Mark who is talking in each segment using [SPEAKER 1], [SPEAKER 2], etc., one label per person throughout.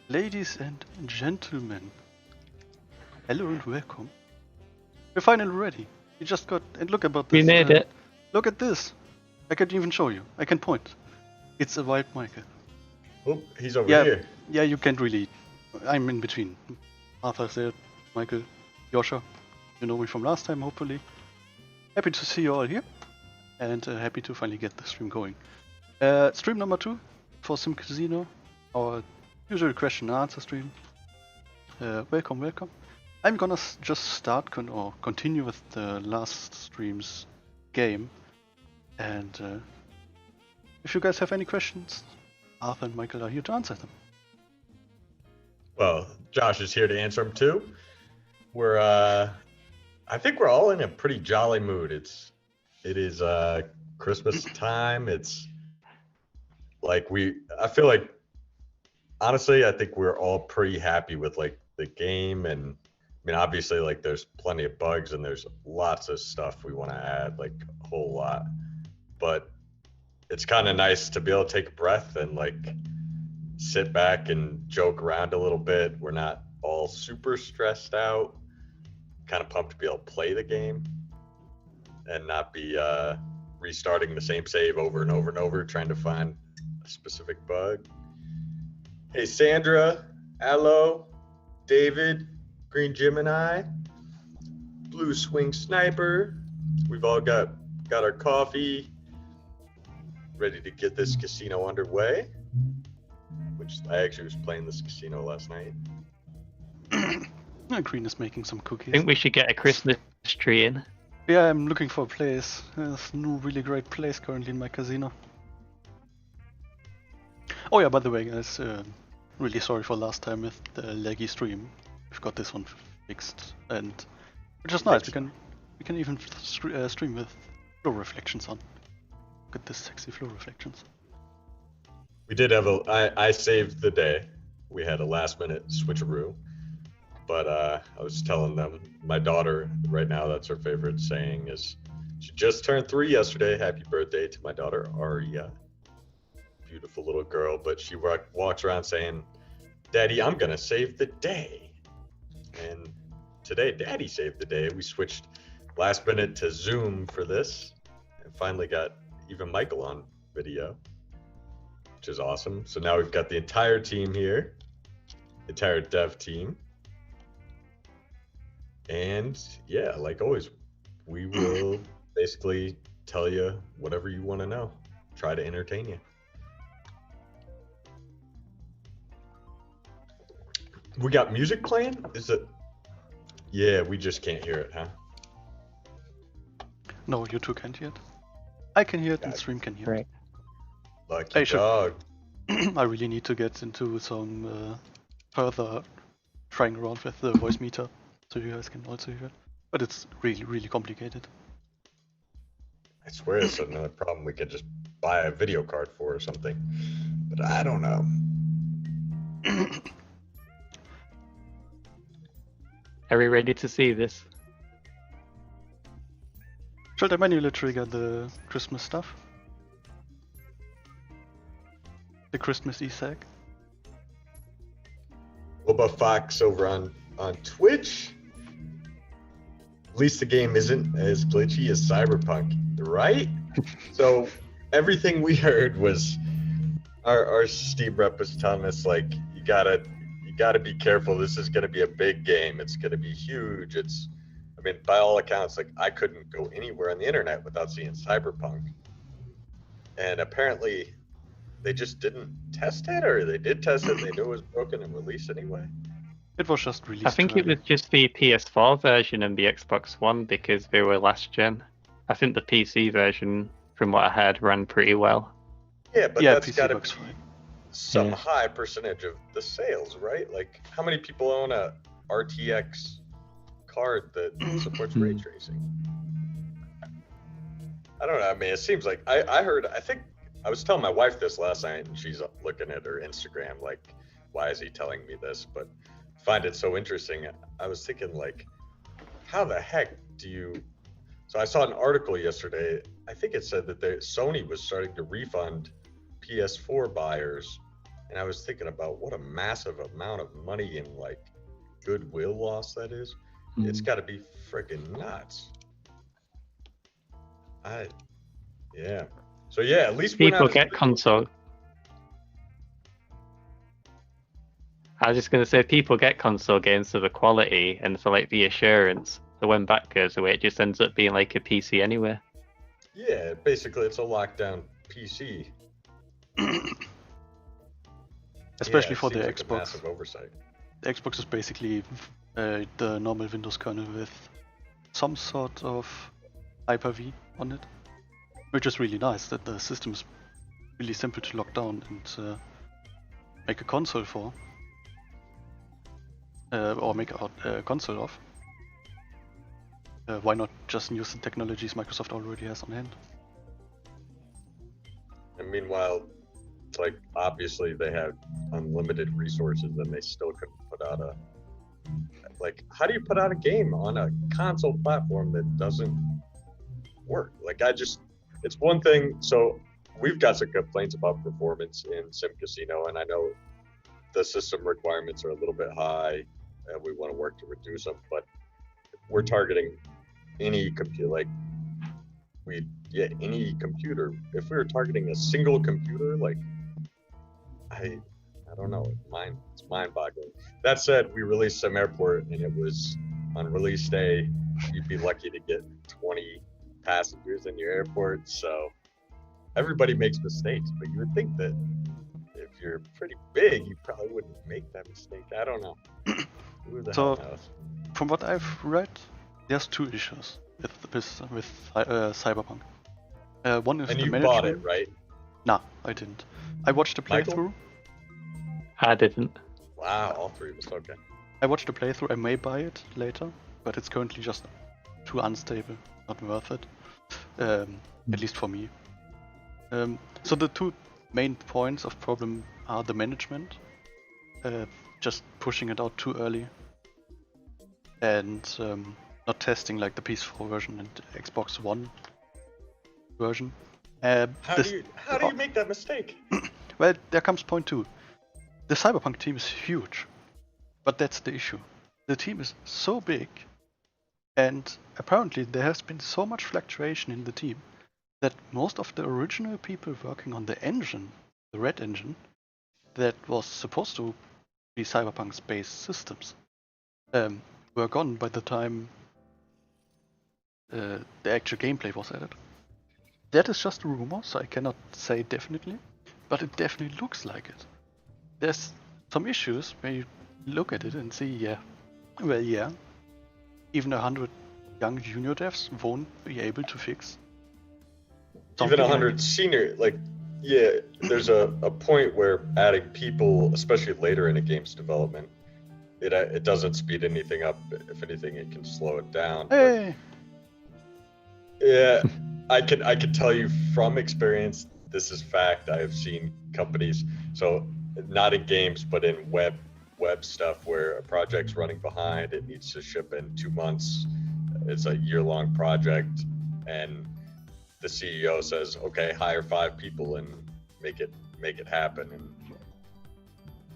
[SPEAKER 1] Ladies and gentlemen, hello and welcome. We're finally ready. We just got, and look about
[SPEAKER 2] We
[SPEAKER 1] this.
[SPEAKER 2] made it.
[SPEAKER 1] Look at this. I can even show you. I can point. It's a wild Michael.
[SPEAKER 3] Oh, he's over
[SPEAKER 1] Yeah,
[SPEAKER 3] here.
[SPEAKER 1] yeah, you can't really. I'm in between. Arthur's there, Michael, Yosha. You know me from last time, hopefully. Happy to see you all here, and happy to finally get the stream going. Stream number 2 for SimCasino, our usual question and answer stream. Welcome, welcome. I'm gonna just start or continue with the last stream's game, and if you guys have any questions, Arthur and Michael are here to answer them.
[SPEAKER 3] Well, Josh is here to answer them too. I think we're all in a pretty jolly mood. It is Christmas time. It's like I feel like, honestly, I think we're all pretty happy with like the game, and I mean, obviously, like there's plenty of bugs and there's lots of stuff we want to add, like a whole lot. But it's kind of nice to be able to take a breath and like sit back and joke around a little bit. We're not all super stressed out. Kind of pumped to be able to play the game and not be restarting the same save over and over and over, trying to find a specific bug. Hey, Sandra, Allo, David, Green Gemini, Blue Swing Sniper. We've all got our coffee, ready to get this casino underway, which I actually was playing this casino last night.
[SPEAKER 1] Green is making some
[SPEAKER 2] I
[SPEAKER 1] cookies.
[SPEAKER 2] think we should get a Christmas tree in.
[SPEAKER 1] Yeah, I'm looking for a place. There's no really great place currently in my casino. Oh yeah, by the way, guys, really sorry for last time with the laggy stream. We've got this one fixed, and which is nice. We can even stream with flow reflections on. Look at this sexy flow reflections.
[SPEAKER 3] We did have I saved the day. We had a last minute switcheroo. But I was telling them, my daughter right now, that's her favorite saying is, she just turned 3 yesterday. Happy birthday to my daughter, Aria. Beautiful little girl. But she walks around saying, Daddy, I'm going to save the day. And today, Daddy saved the day. We switched last minute to Zoom for this and finally got even Michael on video, which is awesome. So now we've got the entire team here, entire dev team. And yeah, like always, we will basically tell you whatever you want to know. Try to entertain you. We got music playing? Is it? Yeah, we just can't hear it, huh?
[SPEAKER 1] No, you two can't hear it. I can hear it, and stream can hear it.
[SPEAKER 3] Lucky dog.
[SPEAKER 1] I really need to get into some further trying around with the voice meter, so you guys can also hear it. But it's really, really complicated.
[SPEAKER 3] I swear it's another problem we could just buy a video card for or something. But I don't know.
[SPEAKER 2] Are we ready to see this?
[SPEAKER 1] Should I manually trigger the Christmas stuff? The Christmas Easter egg?
[SPEAKER 3] What about Fox over on Twitch? At least the game isn't as glitchy as Cyberpunk, right? So everything we heard was our Steam rep was telling us, like, you gotta be careful. This is gonna be a big game. It's gonna be huge. I mean, by all accounts, like, I couldn't go anywhere on the internet without seeing Cyberpunk. And apparently they just didn't test it, or they did test it, they knew it was broken and released anyway.
[SPEAKER 1] It was just released.
[SPEAKER 2] I think it was just the PS4 version and the Xbox One because they were last gen. I think the PC version, from what I heard, ran pretty well.
[SPEAKER 3] Yeah, but that's
[SPEAKER 1] PC
[SPEAKER 3] gotta
[SPEAKER 1] looks
[SPEAKER 3] be
[SPEAKER 1] fine.
[SPEAKER 3] some high percentage of the sales, right? Like, how many people own a RTX card that supports ray tracing? I don't know. I mean, it seems like I think I was telling my wife this last night, and she's looking at her Instagram like, why is he telling me this? But I find it so interesting. I was thinking, like, how the heck do you... So I saw an article yesterday. I think it said that Sony was starting to refund PS4 buyers and I was thinking about what a massive amount of money and like goodwill loss that is. It's got to be freaking nuts. Yeah. So yeah, at least we're
[SPEAKER 2] People
[SPEAKER 3] not.
[SPEAKER 2] get console. I was just going to say, people get console games for the quality and for like the assurance. So when that goes away, it just ends up being like a PC anyway.
[SPEAKER 3] Yeah, basically, it's a lockdown PC.
[SPEAKER 1] Especially
[SPEAKER 3] it
[SPEAKER 1] for the
[SPEAKER 3] seems like a
[SPEAKER 1] Xbox.
[SPEAKER 3] massive oversight.
[SPEAKER 1] The Xbox is basically the normal Windows kernel with some sort of Hyper-V on it, which is really nice that the system is really simple to lock down and make a console for, or make a console of. Why not just use the technologies Microsoft already has on hand?
[SPEAKER 3] And meanwhile, like obviously they have unlimited resources and they still couldn't put out a, like, how do you put out a game on a console platform that doesn't work? Like it's one thing. So we've got some complaints about performance in SimCasino, and I know the system requirements are a little bit high and we want to work to reduce them, but we're targeting any computer, like any computer. If we were targeting a single computer, like I don't know, it's mind-boggling. That said, we released Sim Airport, and it was on release day. You'd be lucky to get 20 passengers in your airport. So everybody makes mistakes, but you would think that if you're pretty big, you probably wouldn't make that mistake. I don't know. Who the hell knows?
[SPEAKER 1] From what I've read, there's two issues with Cyberpunk. One is
[SPEAKER 3] and
[SPEAKER 1] the
[SPEAKER 3] you
[SPEAKER 1] management.
[SPEAKER 3] bought it, right?
[SPEAKER 1] Nah, I didn't. I watched the playthrough.
[SPEAKER 2] I didn't.
[SPEAKER 3] Wow, all three of us. Okay.
[SPEAKER 1] I watched the playthrough. I may buy it later, but it's currently just too unstable, not worth it. At least for me. So the two main points of problem are the management, just pushing it out too early, and not testing like the PS4 version and Xbox One version.
[SPEAKER 3] How do you make that mistake?
[SPEAKER 1] Well, there comes point two. The Cyberpunk team is huge, but that's the issue. The team is so big, and apparently there has been so much fluctuation in the team that most of the original people working on the engine, the Red engine, that was supposed to be Cyberpunk's base systems, were gone by the time the actual gameplay was added. That is just a rumor, so I cannot say definitely, but it definitely looks like it. There's some issues where you look at it and see, even 100 young junior devs won't be able to fix.
[SPEAKER 3] Even 100 senior, there's a point where adding people, especially later in a game's development, it doesn't speed anything up. If anything, it can slow it down.
[SPEAKER 1] Hey.
[SPEAKER 3] Yeah, I can tell you from experience, this is fact. I have seen companies, so not in games, but in web stuff, where a project's running behind, it needs to ship in 2 months. It's a year-long project, and the CEO says, "Okay, hire 5 people and make it happen," and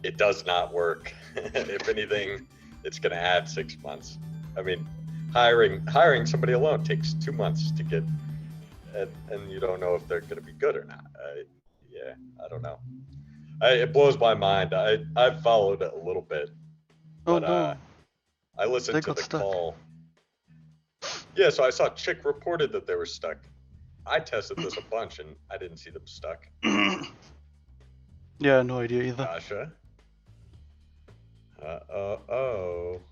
[SPEAKER 3] it does not work. If anything, it's going to add 6 months. I mean, hiring somebody alone takes 2 months to get, and you don't know if they're going to be good or not. I don't know. It blows my mind. I've followed it a little bit, but I listened to the call. Yeah, so I saw Chick reported that they were stuck. I tested this a bunch and I didn't see them stuck.
[SPEAKER 1] Yeah, no idea either.
[SPEAKER 3] Tasha?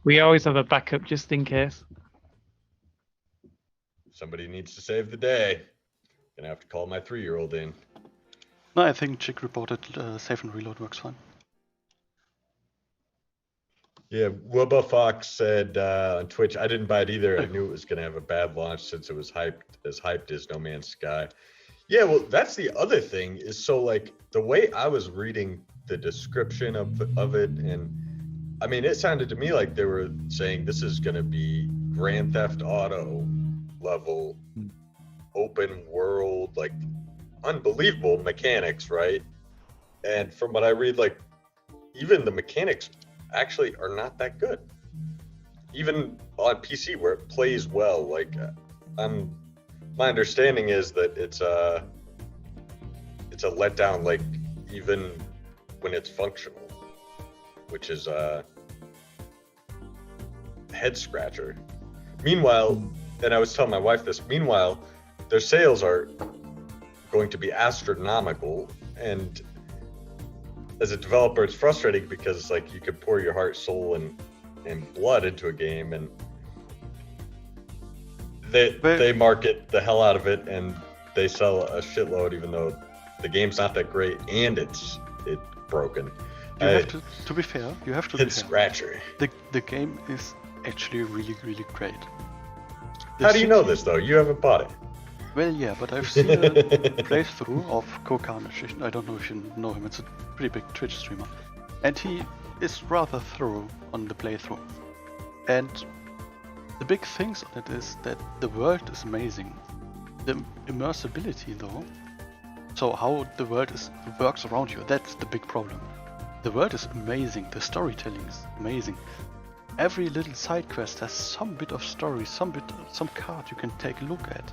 [SPEAKER 2] We always have a backup just in case.
[SPEAKER 3] Somebody needs to save the day. Gonna have to call my 3-year-old in.
[SPEAKER 1] No, I think Chick reported save and reload works fine.
[SPEAKER 3] Yeah, Wubba Fox said on Twitch, I didn't buy it either. I knew it was going to have a bad launch since it was hyped as No Man's Sky. Yeah, well, that's the other thing is, so like the way I was reading the description of it, and I mean, it sounded to me like they were saying this is going to be Grand Theft Auto level, open world, like unbelievable mechanics, right? And from what I read, like even the mechanics actually are not that good. Even on PC where it plays well, like my understanding is that it's a letdown, like even when it's functional, which is a head scratcher. Meanwhile, and I was telling my wife this, meanwhile, their sales are going to be astronomical, and as a developer it's frustrating because like you could pour your heart, soul, and blood into a game, and they market the hell out of it and they sell a shitload even though the game's not that great and it's broken.
[SPEAKER 1] You have to be fair. You have to be fair.
[SPEAKER 3] Scratcher.
[SPEAKER 1] The game is actually really, really great.
[SPEAKER 3] How do you know this though? You haven't bought it.
[SPEAKER 1] Well, yeah, but I've seen a playthrough of Carnage. I don't know if you know him. It's a pretty big Twitch streamer, and he is rather thorough on the playthrough. And the big things on it is that the world is amazing. The immersibility, though, so how the world works around you, that's the big problem. The world is amazing. The storytelling is amazing. Every little side quest has some bit of story, some card you can take a look at.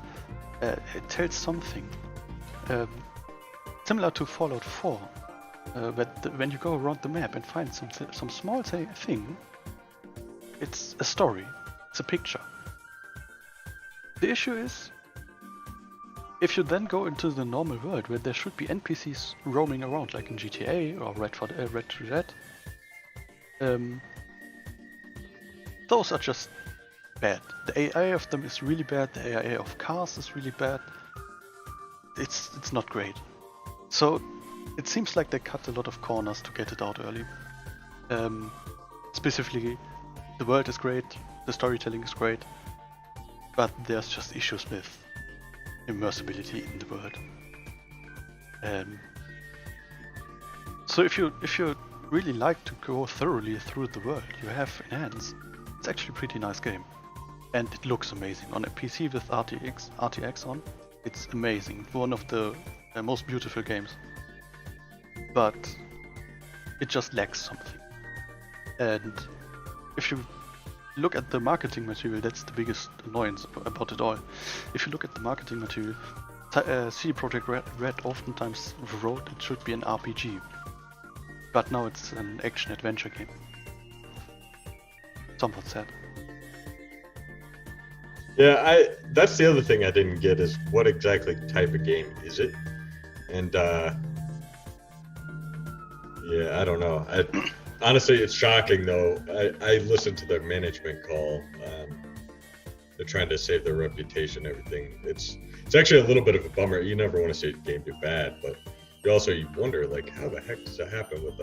[SPEAKER 1] It tells something. Similar to Fallout 4, when you go around the map and find some small thing, it's a story, it's a picture. The issue is, if you then go into the normal world where there should be NPCs roaming around, like in GTA or Red 4 Dead, those are just bad. The AI of them is really bad. The AI of cars is really bad. It's not great. So it seems like they cut a lot of corners to get it out early. Specifically, the world is great, the storytelling is great, but there's just issues with immersibility in the world. So if you really like to go thoroughly through the world you have in hands, it's actually a pretty nice game. And it looks amazing. On a PC with RTX on, it's amazing. One of the most beautiful games. But it just lacks something. And if you look at the marketing material, that's the biggest annoyance about it all. If you look at the marketing material, CD Projekt Red oftentimes wrote it should be an RPG. But now it's an action-adventure game. Somewhat sad.
[SPEAKER 3] Yeah, that's the other thing I didn't get is what exactly type of game is it? And yeah, I don't know. Honestly, it's shocking though. I listened to their management call. They're trying to save their reputation and everything. It's actually a little bit of a bummer. You never want to see a game do bad, but you wonder like how the heck does that happen with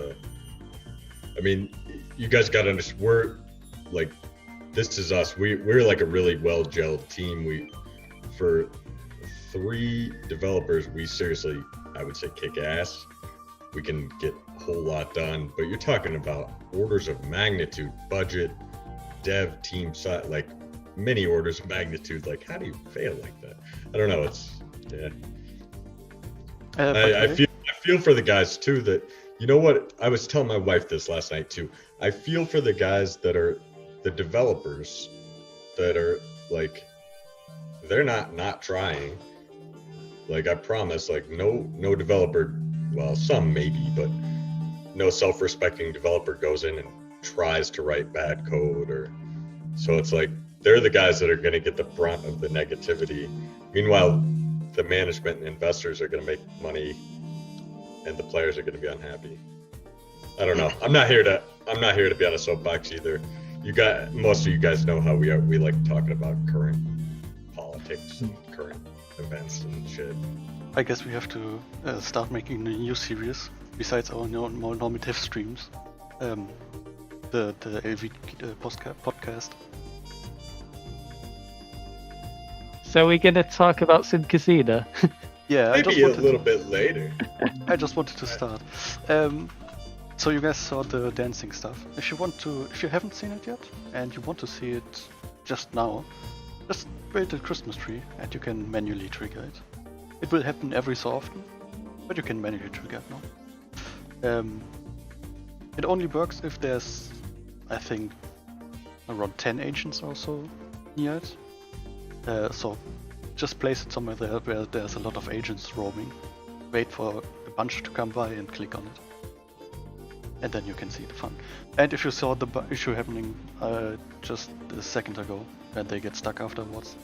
[SPEAKER 3] I mean, you guys got to understand. We're like, this is us. We're like a really well gelled team. For 3 developers, we seriously, I would say, kick ass. We can get a whole lot done, but you're talking about orders of magnitude, budget, dev team size, like many orders of magnitude. Like, how do you fail like that? I don't know. It's yeah. I feel for the guys too. That you know what? I was telling my wife this last night too. I feel for the guys that are the developers that are like, they're not trying. Like I promise, like no developer, well, some maybe, but no self-respecting developer goes in and tries to write bad code, or so it's like they're the guys that are going to get the brunt of the negativity. Meanwhile, the management and investors are going to make money, and the players are going to be unhappy. I don't know. I'm not here to be on a soapbox either. Most of you guys know how we are. We like talking about current politics and current events and shit.
[SPEAKER 1] I guess we have to start making a new series besides our more normative streams. The LV podcast.
[SPEAKER 2] So we're gonna talk about SimCasino.
[SPEAKER 1] Yeah,
[SPEAKER 3] maybe a little bit later.
[SPEAKER 1] I just wanted to start. So you guys saw the dancing stuff. If you haven't seen it yet and you want to see it just now, just wait the Christmas tree and you can manually trigger it. It will happen every so often, but you can manually trigger it now. It only works if there's, I think, around 10 agents or so near it. So just place it somewhere there where there's a lot of agents roaming. Wait for a bunch to come by and click on it. And then you can see the fun. And if you saw the issue happening just a second ago, and they get stuck afterwards,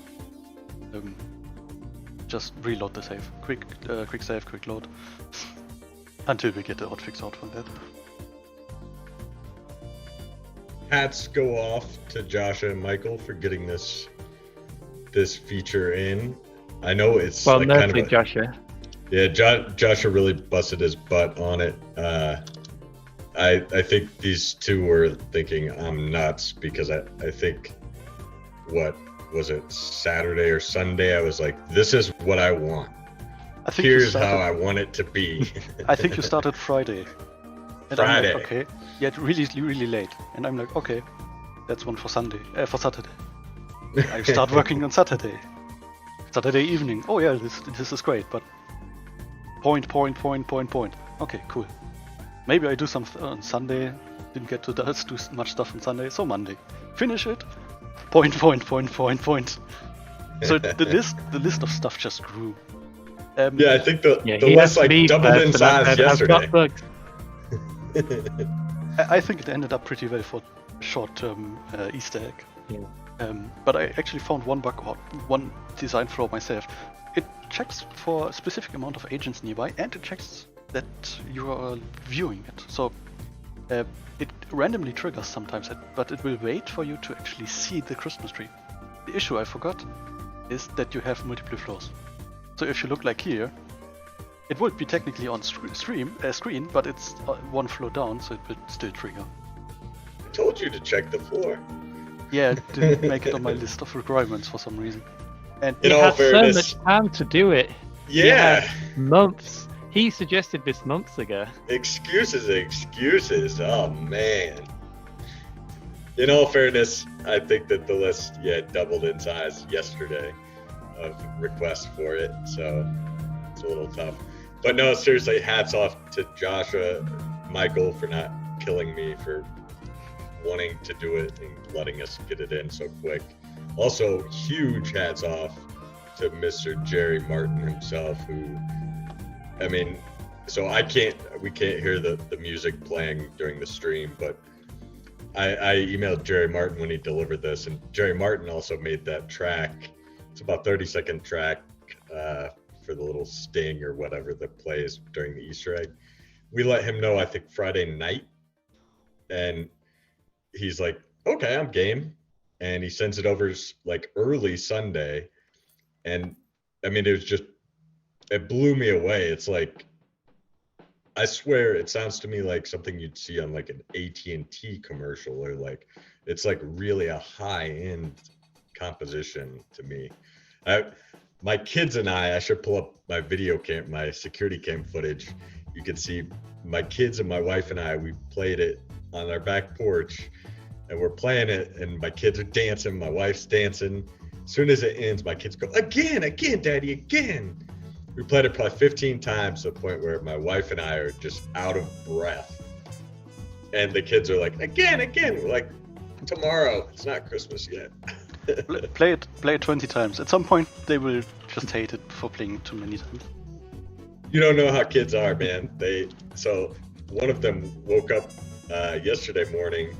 [SPEAKER 1] just reload the save. Quick save, quick load. Until we get the hotfix out from that.
[SPEAKER 3] Hats go off to Joshua and Michael for getting this feature in. I know it's
[SPEAKER 2] Well,
[SPEAKER 3] like
[SPEAKER 2] mostly
[SPEAKER 3] kind of
[SPEAKER 2] Joshua.
[SPEAKER 3] Yeah, Joshua really busted his butt on it. I think these two were thinking I'm nuts because I think, what was it, Saturday or Sunday? I was like, this is what I want.
[SPEAKER 1] I think
[SPEAKER 3] Here's how I want it to be.
[SPEAKER 1] I think you started Friday. And
[SPEAKER 3] Friday.
[SPEAKER 1] I'm like, okay. Yeah, really late. And I'm like, okay, that's one for Sunday, for Saturday. I start working on Saturday evening. Oh yeah, this is great, but point. Okay, cool. Maybe I do some on Sunday. Didn't get to do much stuff on Sunday, so Monday. Finish it. Point. So the list of stuff just grew.
[SPEAKER 3] Yeah, I think the
[SPEAKER 2] he
[SPEAKER 3] list
[SPEAKER 2] asked me
[SPEAKER 3] doubled in
[SPEAKER 2] first, and I
[SPEAKER 3] size
[SPEAKER 2] said, "I've got
[SPEAKER 3] yesterday.
[SPEAKER 2] bugs."
[SPEAKER 1] I think it ended up pretty well for short-term Easter egg.
[SPEAKER 2] Yeah.
[SPEAKER 1] But I actually found one bug or one design flaw myself. It checks for a specific amount of agents nearby, and it checks that you are viewing it. So it randomly triggers sometimes, but it will wait for you to actually see the Christmas tree. The issue I forgot is that you have multiple floors. So if you look like here, it would be technically on screen, but it's one floor down, so it will still trigger.
[SPEAKER 3] I told you to check the floor.
[SPEAKER 1] Yeah, it didn't make it on my list of requirements for some reason. And
[SPEAKER 3] In
[SPEAKER 2] He
[SPEAKER 3] all
[SPEAKER 2] had so
[SPEAKER 3] fairness-
[SPEAKER 2] much time to do it. He
[SPEAKER 3] Yeah.
[SPEAKER 2] had months. He suggested this months ago.
[SPEAKER 3] Excuses. Oh man. In all fairness, I think that the list doubled in size yesterday of requests for it, so it's a little tough. But no, seriously, hats off to Joshua, Michael for not killing me for wanting to do it and letting us get it in so quick. Also, huge hats off to Mr. Jerry Martin himself, who, I mean, so we can't hear the music playing during the stream, but I emailed Jerry Martin when he delivered this, and Jerry Martin also made that track. It's about 30-second track for the little sting or whatever that plays during the Easter egg. We let him know, I think, Friday night, and he's like, okay, I'm game. And he sends it over like early Sunday. And I mean, it blew me away. It's like, I swear it sounds to me like something you'd see on like an AT&T commercial, or like, it's like really a high-end composition to me. My kids and I should pull up my my security cam footage. You can see my kids and my wife and I, we played it on our back porch, and we're playing it, and my kids are dancing, my wife's dancing. As soon as it ends, my kids go, again, Daddy, again. We played it probably 15 times to the point where my wife and I are just out of breath. And the kids are like, again. We're like, tomorrow, it's not Christmas yet.
[SPEAKER 1] play it 20 times. At some point, they will just hate it for playing it too many times.
[SPEAKER 3] You don't know how kids are, man. So one of them woke up yesterday morning.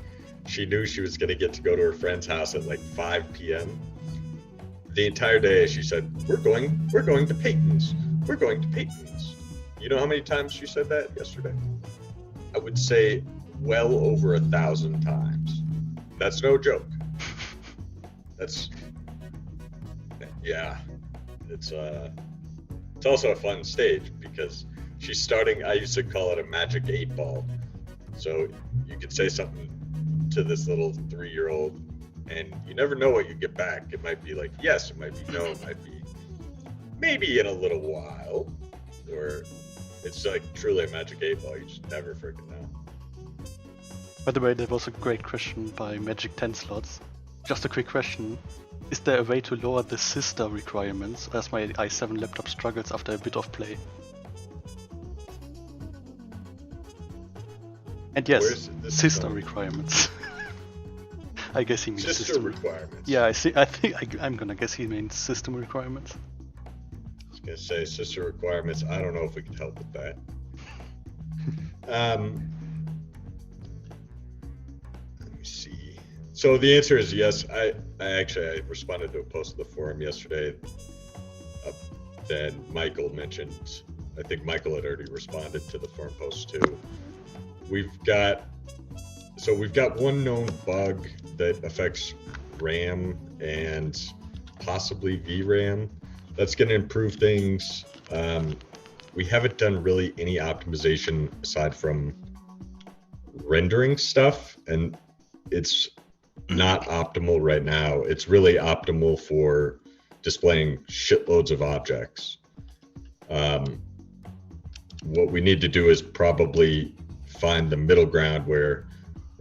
[SPEAKER 3] She knew she was going to get to go to her friend's house at like 5 p.m. The entire day, she said, we're going to Peyton's. We're going to Peyton's. You know how many times she said that yesterday? I would say well over 1,000 times. That's no joke. It's also a fun stage because she's starting, I used to call it a magic 8-ball. So you could say something to this little 3-year-old and you never know what you get back. It might be like, yes, it might be no, it might be maybe in a little while, or it's like truly a magic 8-ball. You just never freaking know.
[SPEAKER 1] By the way, there was a great question by Magic 10 Slots. Just a quick question. Is there a way to lower the sister requirements as my i7 laptop struggles after a bit of play? And yes,
[SPEAKER 3] Where's this
[SPEAKER 1] system
[SPEAKER 3] going?
[SPEAKER 1] requirements. I guess he means
[SPEAKER 3] Sister
[SPEAKER 1] system
[SPEAKER 3] requirements.
[SPEAKER 1] Yeah, I'm gonna guess he means system requirements.
[SPEAKER 3] I was gonna say sister requirements. I don't know if we can help with that. Let me see. So the answer is yes. I responded to a post on the forum yesterday that Michael mentioned. I think Michael had already responded to the forum post too. We've got one known bug that affects RAM and possibly VRAM. That's going to improve things. We haven't done really any optimization aside from rendering stuff, and it's not optimal right now. It's really optimal for displaying shitloads of objects. What we need to do is probably find the middle ground or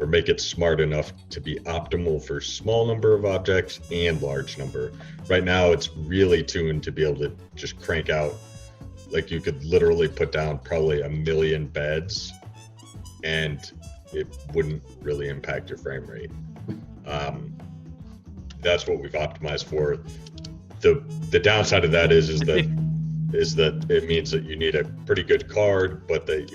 [SPEAKER 3] make it smart enough to be optimal for small number of objects and large number. Right now, it's really tuned to be able to just crank out, like you could literally put down probably 1 million beds and it wouldn't really impact your frame rate. That's what we've optimized for. The downside of that is that it means that you need a pretty good card, but that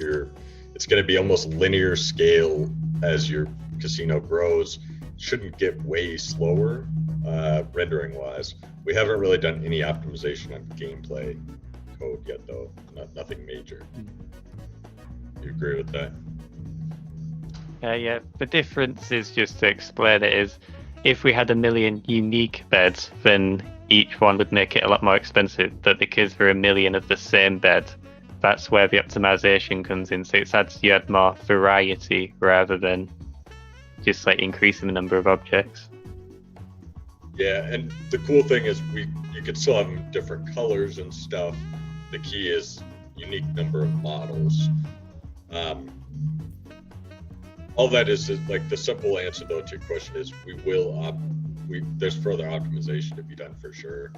[SPEAKER 3] it's going to be almost linear scale as your casino grows. Shouldn't get way slower rendering wise. We haven't really done any optimization on gameplay code yet though. Nothing major. You agree with that?
[SPEAKER 2] Yeah. The difference is, just to explain it, is if we had 1 million unique beds, then each one would make it a lot more expensive. But because there are 1 million of the same bed, that's where the optimization comes in. So you had more variety rather than just like increasing the number of objects.
[SPEAKER 3] Yeah, and the cool thing is you could still have them different colors and stuff. The key is unique number of models. All that is like the simple answer though to your question is there's further optimization to be done for sure.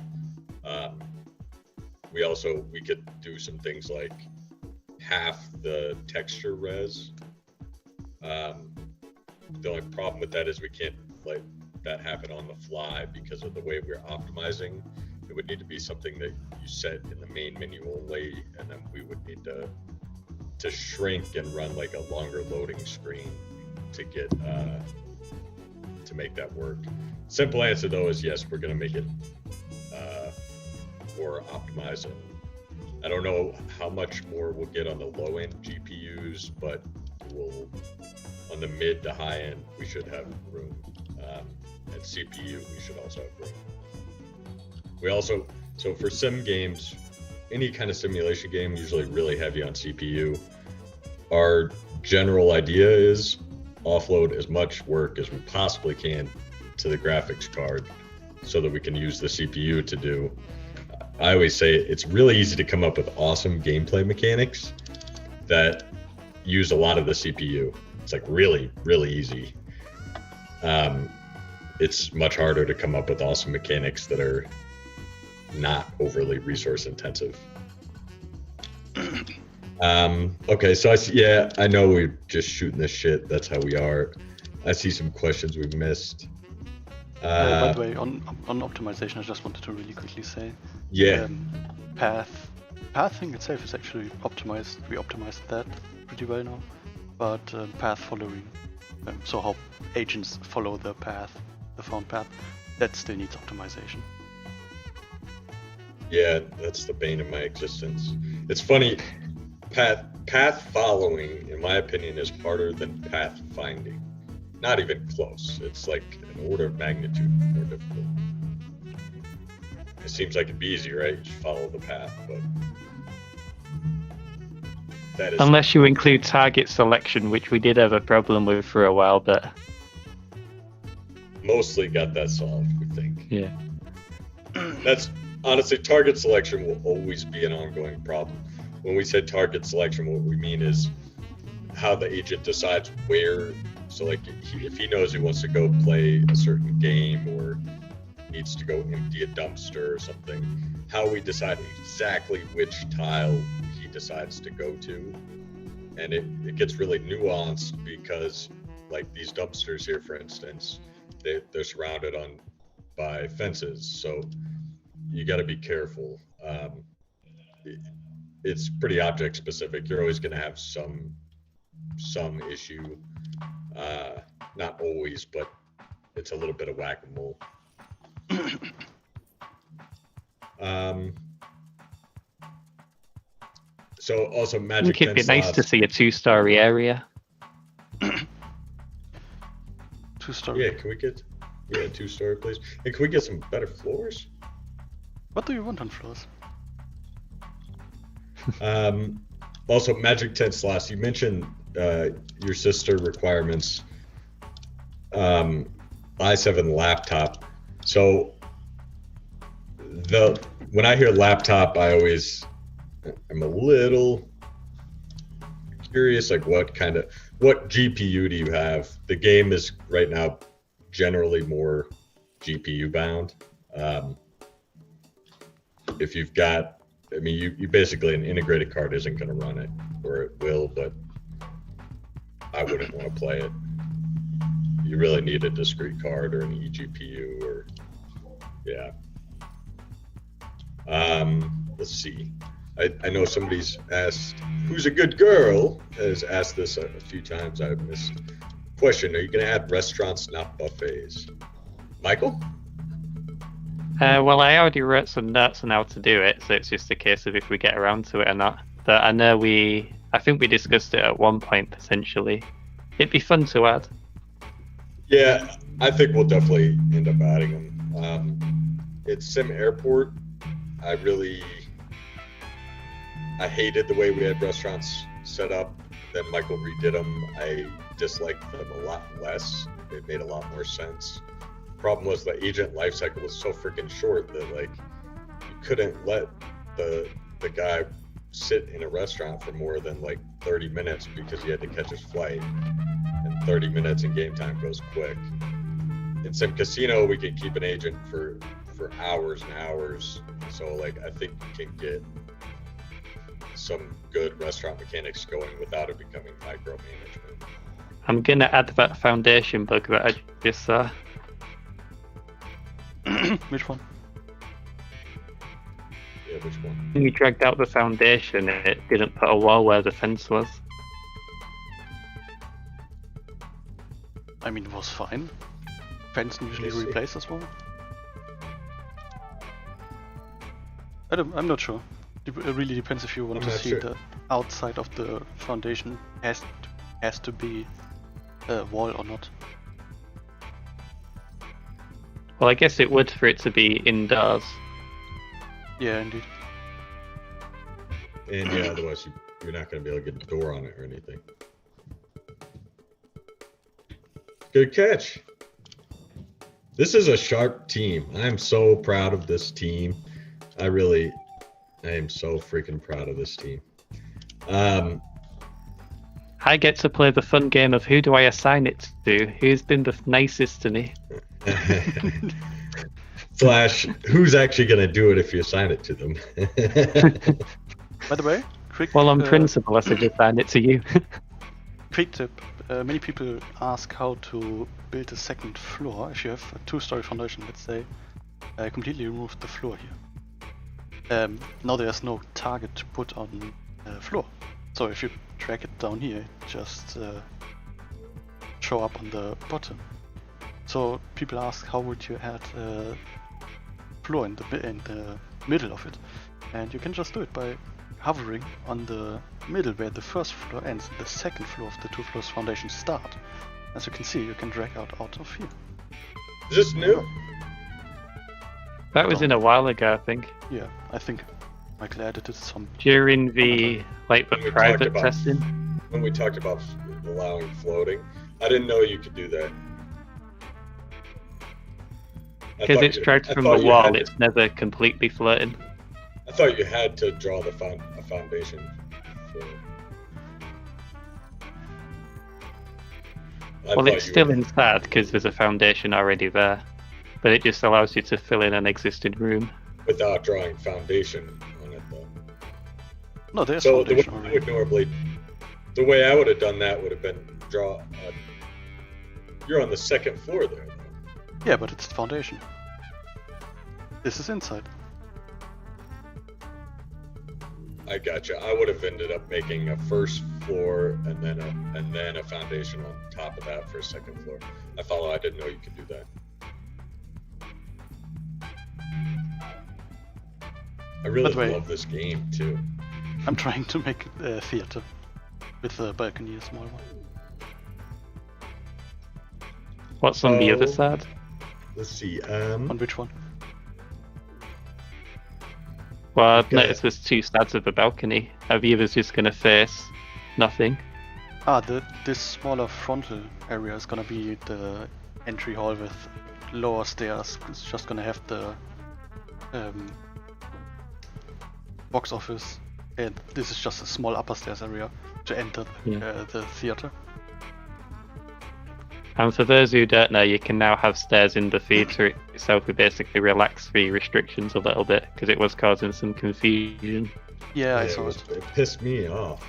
[SPEAKER 3] We could do some things like half the texture res. The only problem with that is we can't let that happen on the fly because of the way we're optimizing. It would need to be something that you set in the main menu only, and then we would need to shrink and run like a longer loading screen to get to make that work. Simple answer though is yes, we're going to make it more optimized. I don't know how much more we'll get on the low end GPUs, but on the mid to high end we should have room. And CPU we should also have room. So for sim games, any kind of simulation game, usually really heavy on CPU, our general idea is offload as much work as we possibly can to the graphics card so that we can use the CPU to do. I always say it's really easy to come up with awesome gameplay mechanics that use a lot of the CPU. It's like really, really easy. It's much harder to come up with awesome mechanics that are not overly resource intensive. Okay, so I know we're just shooting this shit. That's how we are. I see some questions we've missed.
[SPEAKER 1] By the way, on optimization, I just wanted to really quickly say, pathing itself is actually optimized. We optimized that pretty well now, but path following, so how agents follow the path, the found path, that still needs optimization.
[SPEAKER 3] Yeah, that's the bane of my existence. It's funny. Path following, in my opinion, is harder than path finding. Not even close. It's like an order of magnitude more difficult. It seems like it'd be easy, right? You just follow the path, but that is
[SPEAKER 2] unless you include target selection, which we did have a problem with for a while, but
[SPEAKER 3] mostly got that solved, we think.
[SPEAKER 2] Yeah.
[SPEAKER 3] That's honestly, target selection will always be an ongoing problem. When we say target selection, what we mean is how the agent decides where. So like if he knows he wants to go play a certain game or needs to go empty a dumpster or something, how we decide exactly which tile he decides to go to and it gets really nuanced because, like these dumpsters here, for instance, they're surrounded by fences, so you got to be careful. It's pretty object specific. You're always going to have some issue. Not always, but it's a little bit of whack-a-mole. So also
[SPEAKER 2] I
[SPEAKER 3] magic.
[SPEAKER 2] think it'd be nice to see a 2-story area.
[SPEAKER 1] 2-story.
[SPEAKER 3] Yeah, can we get 2-story, please? And can we get some better floors?
[SPEAKER 1] What do you want on floors?
[SPEAKER 3] Also, magic 10 slots. You mentioned your sister requirements. i7 laptop. So when I hear laptop, I'm a little curious, like what GPU do you have? The game is right now generally more GPU bound. If you've got, you basically, an integrated card isn't going to run it, or it will, but I wouldn't want to play it. You really need a discrete card or an eGPU, or yeah. Let's see. I know somebody's asked, who's a good girl, has asked this a few times. I've missed. Question: are you going to add restaurants, not buffets? Michael?
[SPEAKER 2] Well, I already wrote some notes on how to do it, so it's just a case of if we get around to it or not. But I know I think we discussed it at one point potentially. It'd be fun to add.
[SPEAKER 3] Yeah, I think we'll definitely end up adding them. It's Sim Airport. I hated the way we had restaurants set up. Then Michael redid them. I disliked them a lot less. It made a lot more sense. Problem was the agent life cycle was so freaking short that you couldn't let the guy sit in a restaurant for more than 30 minutes because he had to catch his flight, and 30 minutes in game time goes quick. In SimCasino, we can keep an agent for hours and hours, so I think we can get some good restaurant mechanics going without it becoming micromanagement.
[SPEAKER 2] I'm gonna add that foundation bug that I just saw.
[SPEAKER 1] Which one?
[SPEAKER 3] Yeah, which one?
[SPEAKER 2] When you dragged out the foundation, it didn't put a wall where the fence was.
[SPEAKER 1] It was fine. Fence usually replaces one. I'm not sure. It really depends if you want to see the outside of the foundation has to be a wall or not.
[SPEAKER 2] Well, I guess it would for it to be indoors.
[SPEAKER 1] Yeah, indeed.
[SPEAKER 3] And yeah, otherwise you're not going to be able to get a door on it or anything. Good catch. This is a sharp team. I'm so proud of this team. I am so freaking proud of this team.
[SPEAKER 2] I get to play the fun game of who do I assign it to? Who's been the nicest to me?
[SPEAKER 3] Flash, who's actually going to do it if you assign it to them?
[SPEAKER 1] By the way, quick.
[SPEAKER 2] Well, on principle, I should assign it to you.
[SPEAKER 1] Quick tip. Many people ask how to build a second floor. If you have a 2-story foundation, let's say, completely remove the floor here. Now there's no target to put on the floor. So if you drag it down here, it just show up on the bottom. So people ask, how would you add a floor in the middle of it? And you can just do it by hovering on the middle where the first floor ends and the second floor of the 2 floors foundation start. As you can see, you can drag out of here.
[SPEAKER 3] Is this new?
[SPEAKER 2] That was in a while ago, I think.
[SPEAKER 1] Yeah, I think Michael added it some
[SPEAKER 2] during the private testing.
[SPEAKER 3] When we talked about allowing floating, I didn't know you could do that.
[SPEAKER 2] Because it's dragged from the wall, it's never completely floating.
[SPEAKER 3] I thought you had to draw a foundation.
[SPEAKER 2] Well, it's still inside because there's a foundation already there, but it just allows you to fill in an existing room.
[SPEAKER 3] Without drawing foundation on it, though.
[SPEAKER 1] No, there's
[SPEAKER 3] so
[SPEAKER 1] foundation
[SPEAKER 3] the way
[SPEAKER 1] already.
[SPEAKER 3] you would normally The way I would have done that would have been draw. You're on the second floor there.
[SPEAKER 1] Yeah, but it's the foundation. This is inside.
[SPEAKER 3] I gotcha. I would have ended up making a first floor and then a foundation on top of that for a second floor. I follow. I didn't know you could do that. I really love this game too.
[SPEAKER 1] I'm trying to make a theater with a balcony, a small one.
[SPEAKER 2] What's on the other side?
[SPEAKER 3] Let's see.
[SPEAKER 1] On which one?
[SPEAKER 2] Well, I've noticed there's two sides of the balcony. Are the others just going to face nothing?
[SPEAKER 1] This smaller frontal area is gonna be the entry hall with lower stairs. It's just gonna have the box office, and this is just a small upper stairs area to enter the theater.
[SPEAKER 2] And for those who don't know, you can now have stairs in the theatre itself. We basically relaxed the restrictions a little bit because it was causing some confusion.
[SPEAKER 1] Yeah, I saw it.
[SPEAKER 3] It pissed me off.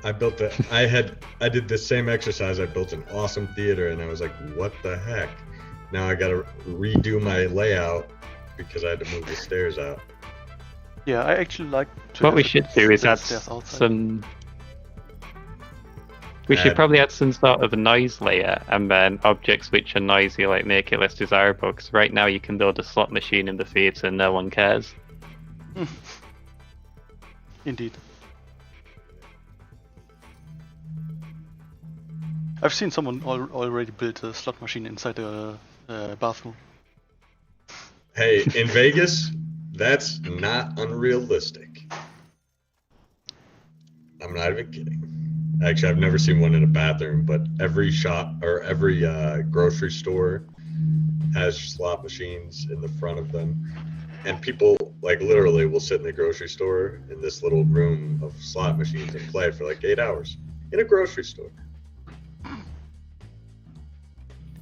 [SPEAKER 3] I did the same exercise. I built an awesome theater, and I was like, "What the heck?" Now I got to redo my layout because I had to move the stairs out.
[SPEAKER 1] Yeah, I actually like to.
[SPEAKER 2] What we should do is add some. We should probably add some sort of a noise layer, and then objects which are noisy, like make it less desirable. Because right now you can build a slot machine in the theatre and no one cares.
[SPEAKER 1] Indeed. I've seen someone already build a slot machine inside a bathroom.
[SPEAKER 3] Hey, in Vegas, that's not unrealistic. I'm not even kidding. Actually, I've never seen one in a bathroom, but every shop or every grocery store has slot machines in the front of them. And people, like, literally will sit in the grocery store in this little room of slot machines and play for like 8 hours in a grocery store.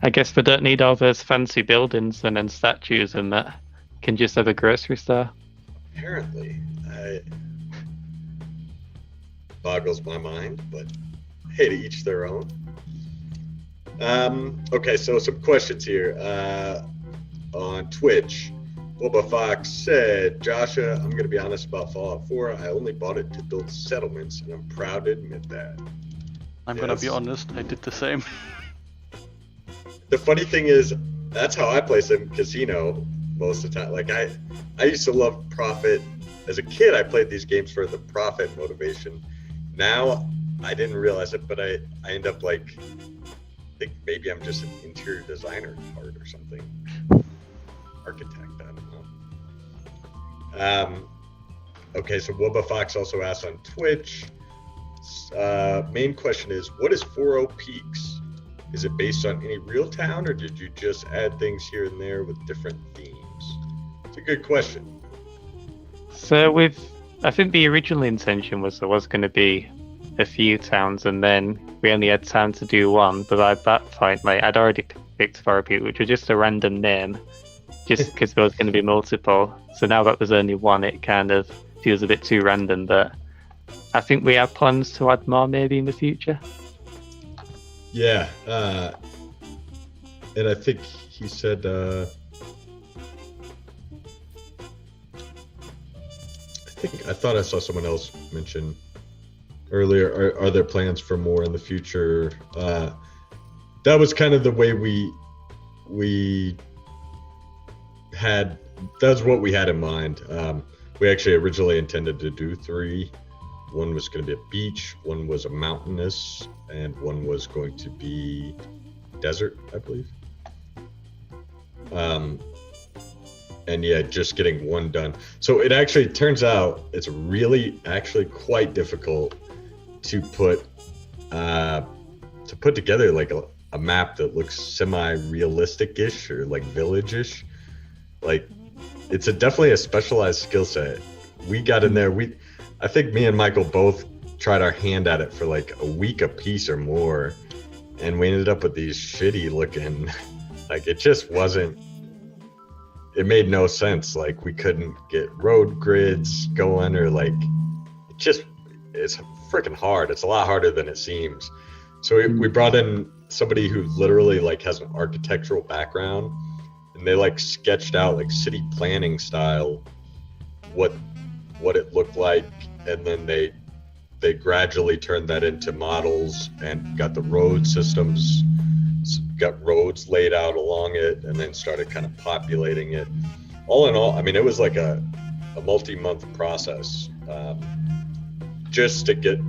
[SPEAKER 2] I guess they don't need all those fancy buildings and then statues and that. Can just have a grocery store.
[SPEAKER 3] Apparently. Boggles my mind, but hey, to each their own. Okay, so some questions here. On Twitch, Boba Fox said, Joshua, I'm going to be honest about Fallout 4. I only bought it to build settlements, and I'm proud to admit that.
[SPEAKER 1] I'm going to be honest, I did the same.
[SPEAKER 3] The funny thing is, that's how I play SimCasino most of the time. Like, I used to love profit. As a kid, I played these games for the profit motivation. Now, I didn't realize it, but I end up I think maybe I'm just an interior designer at heart or something. Architect, I don't know. Okay, so Wubba Fox also asked on Twitch. Main question is, what is 40 Peaks? Is it based on any real town, or did you just add things here and there with different themes? It's a good question.
[SPEAKER 2] So I think the original intention was there was going to be a few towns, and then we only had time to do one. But at that point, I'd already picked 40 Peaks, which was just a random name, just because there was going to be multiple. So now that there's only one, it kind of feels a bit too random. But I think we have plans to add more maybe in the future.
[SPEAKER 3] Yeah, and I think he said, I thought I saw someone else mention earlier, are there plans for more in the future? That was kind of the way we had, that's what we had in mind. We actually originally intended to do 3. One was going to be a beach, one was a mountainous, and one was going to be desert, I believe. And yeah, just getting one done. So it actually turns out it's really actually quite difficult to put together like a map that looks semi-realistic-ish or like village-ish. Like, it's definitely a specialized skill set. We got in there. I think me and Michael both tried our hand at it for like a week a piece or more, and we ended up with these shitty looking, like, it just wasn't, it made no sense. Like, we couldn't get road grids going, or like, it's freaking hard. It's a lot harder than it seems. So we brought in somebody who literally like has an architectural background, and they like sketched out like city planning style what it looked like, and then they gradually turned that into models and got the road systems, got roads laid out along it, and then started kind of populating it. All in all, I mean, it was like a multi-month process just to get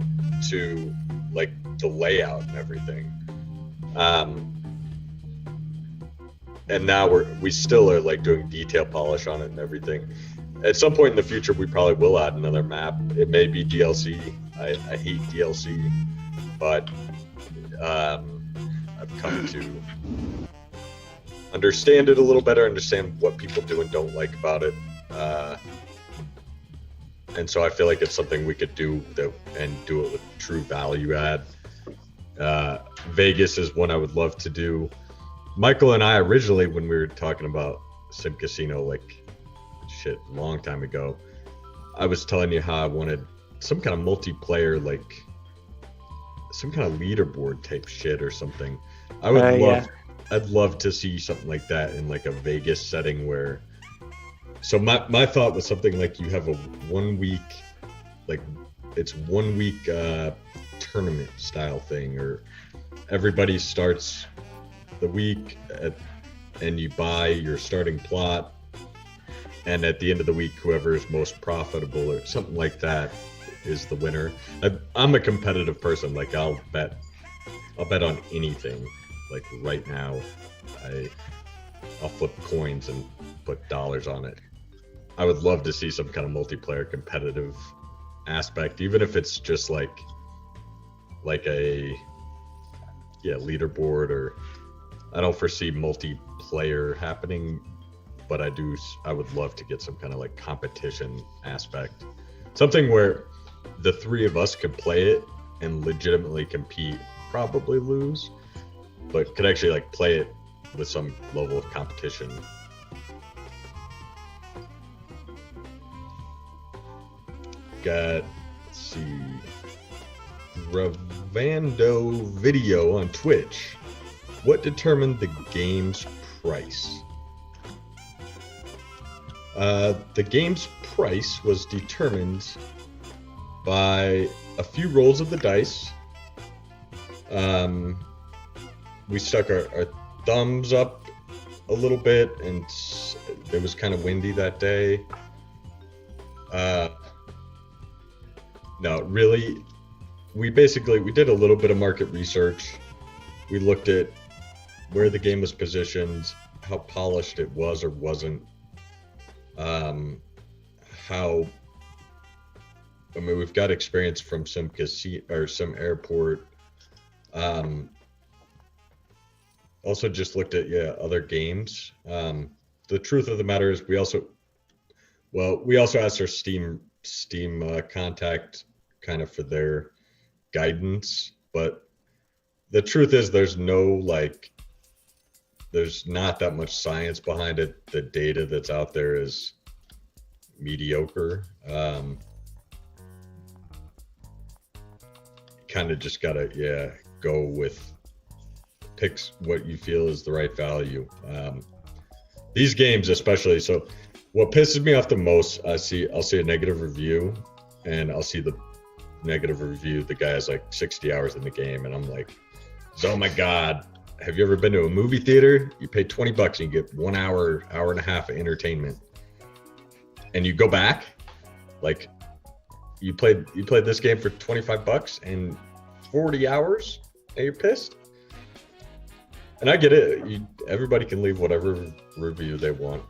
[SPEAKER 3] to like the layout and everything. And now we still are like doing detail polish on it and everything. At some point in the future, we probably will add another map. It may be DLC. I hate DLC, but I've come to understand it a little better, understand what people do and don't like about it. And so I feel like it's something we could do and do it with true value add. Vegas is one I would love to do. Michael and I originally, when we were talking about SimCasino, like shit, a long time ago, I was telling you how I wanted some kind of multiplayer, like some kind of leaderboard type shit or something. I would I'd love to see something like that in like a Vegas setting where, so my thought was something like you have a 1 week, like it's 1 week tournament style thing, or everybody starts the week and you buy your starting plot, and at the end of the week, whoever is most profitable or something like that is the winner. I'm a competitive person. Like I'll bet on anything. Like right now, I'll flip coins and put dollars on it. I would love to see some kind of multiplayer competitive aspect, even if it's just like a leaderboard, or I don't foresee multiplayer happening, but I would love to get some kind of like competition aspect, something where the three of us could play it and legitimately compete, probably lose, but could actually like play it with some level of competition. Got, let's see, Ravando Video on Twitch. What determined the game's price? The game's price was determined by a few rolls of the dice. We stuck our thumbs up a little bit, and it was kind of windy that day. No, really, we did a little bit of market research. We looked at where the game was positioned, how polished it was or wasn't, we've got experience from SimCasino or Sim Airport. Also just looked at other games. The truth of the matter is we also asked our Steam contact kind of for their guidance, but the truth is there's not that much science behind it. The data that's out there is mediocre. Kind of just gotta go with picks what you feel is the right value. These games especially, so what pisses me off the most, I'll see a negative review, and I'll see the negative review, the guy has like 60 hours in the game, and I'm like, oh my god, have you ever been to a movie theater? You pay $20 and you get 1 hour and a half of entertainment, and you go back, like you played this game for $25 and 40 hours, and you're pissed. And I get it, everybody can leave whatever review they want.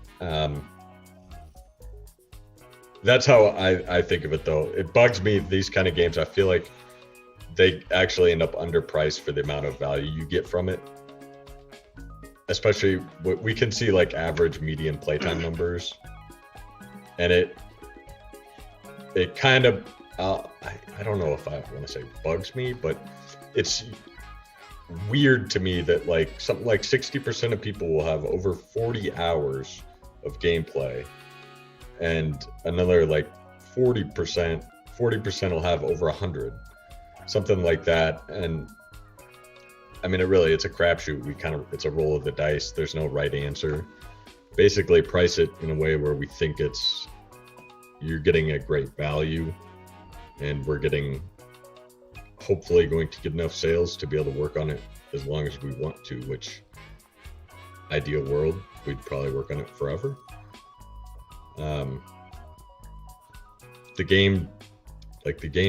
[SPEAKER 3] That's how I think of it, though. It bugs me, these kind of games. I feel like they actually end up underpriced for the amount of value you get from it. Especially, we can see like average median playtime numbers, and it kind of, I don't know if I want to say bugs me, but it's weird to me that like something like 60% of people will have over 40 hours of gameplay, and another like 40% will have over 100. something like that. And I mean, it's a crapshoot. It's a roll of the dice. There's no right answer. Basically, price it in a way where we think you're getting a great value, and we're hopefully going to get enough sales to be able to work on it as long as we want to, which ideal world, we'd probably work on it forever. The game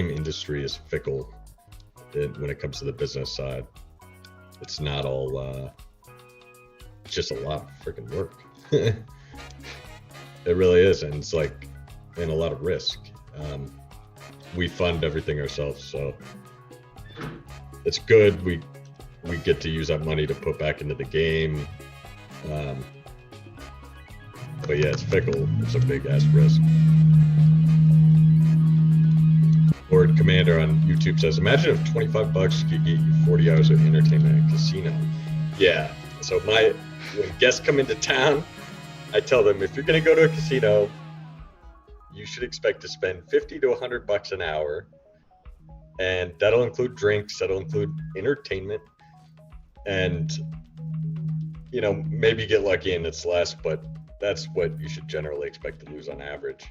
[SPEAKER 3] industry is fickle when it comes to the business side. It's not all, it's just a lot of freaking work. It really is. And it's like, and a lot of risk. We fund everything ourselves, so it's good. We get to use that money to put back into the game. But yeah, it's fickle. It's a big ass risk. Lord Commander on YouTube says, imagine if $25 could get you 40 hours of entertainment at a casino. Yeah. So when guests come into town, I tell them, if you're going to go to a casino, you should expect to spend $50 to $100 an hour. And that'll include drinks, that'll include entertainment. And, maybe get lucky and it's less, but that's what you should generally expect to lose on average.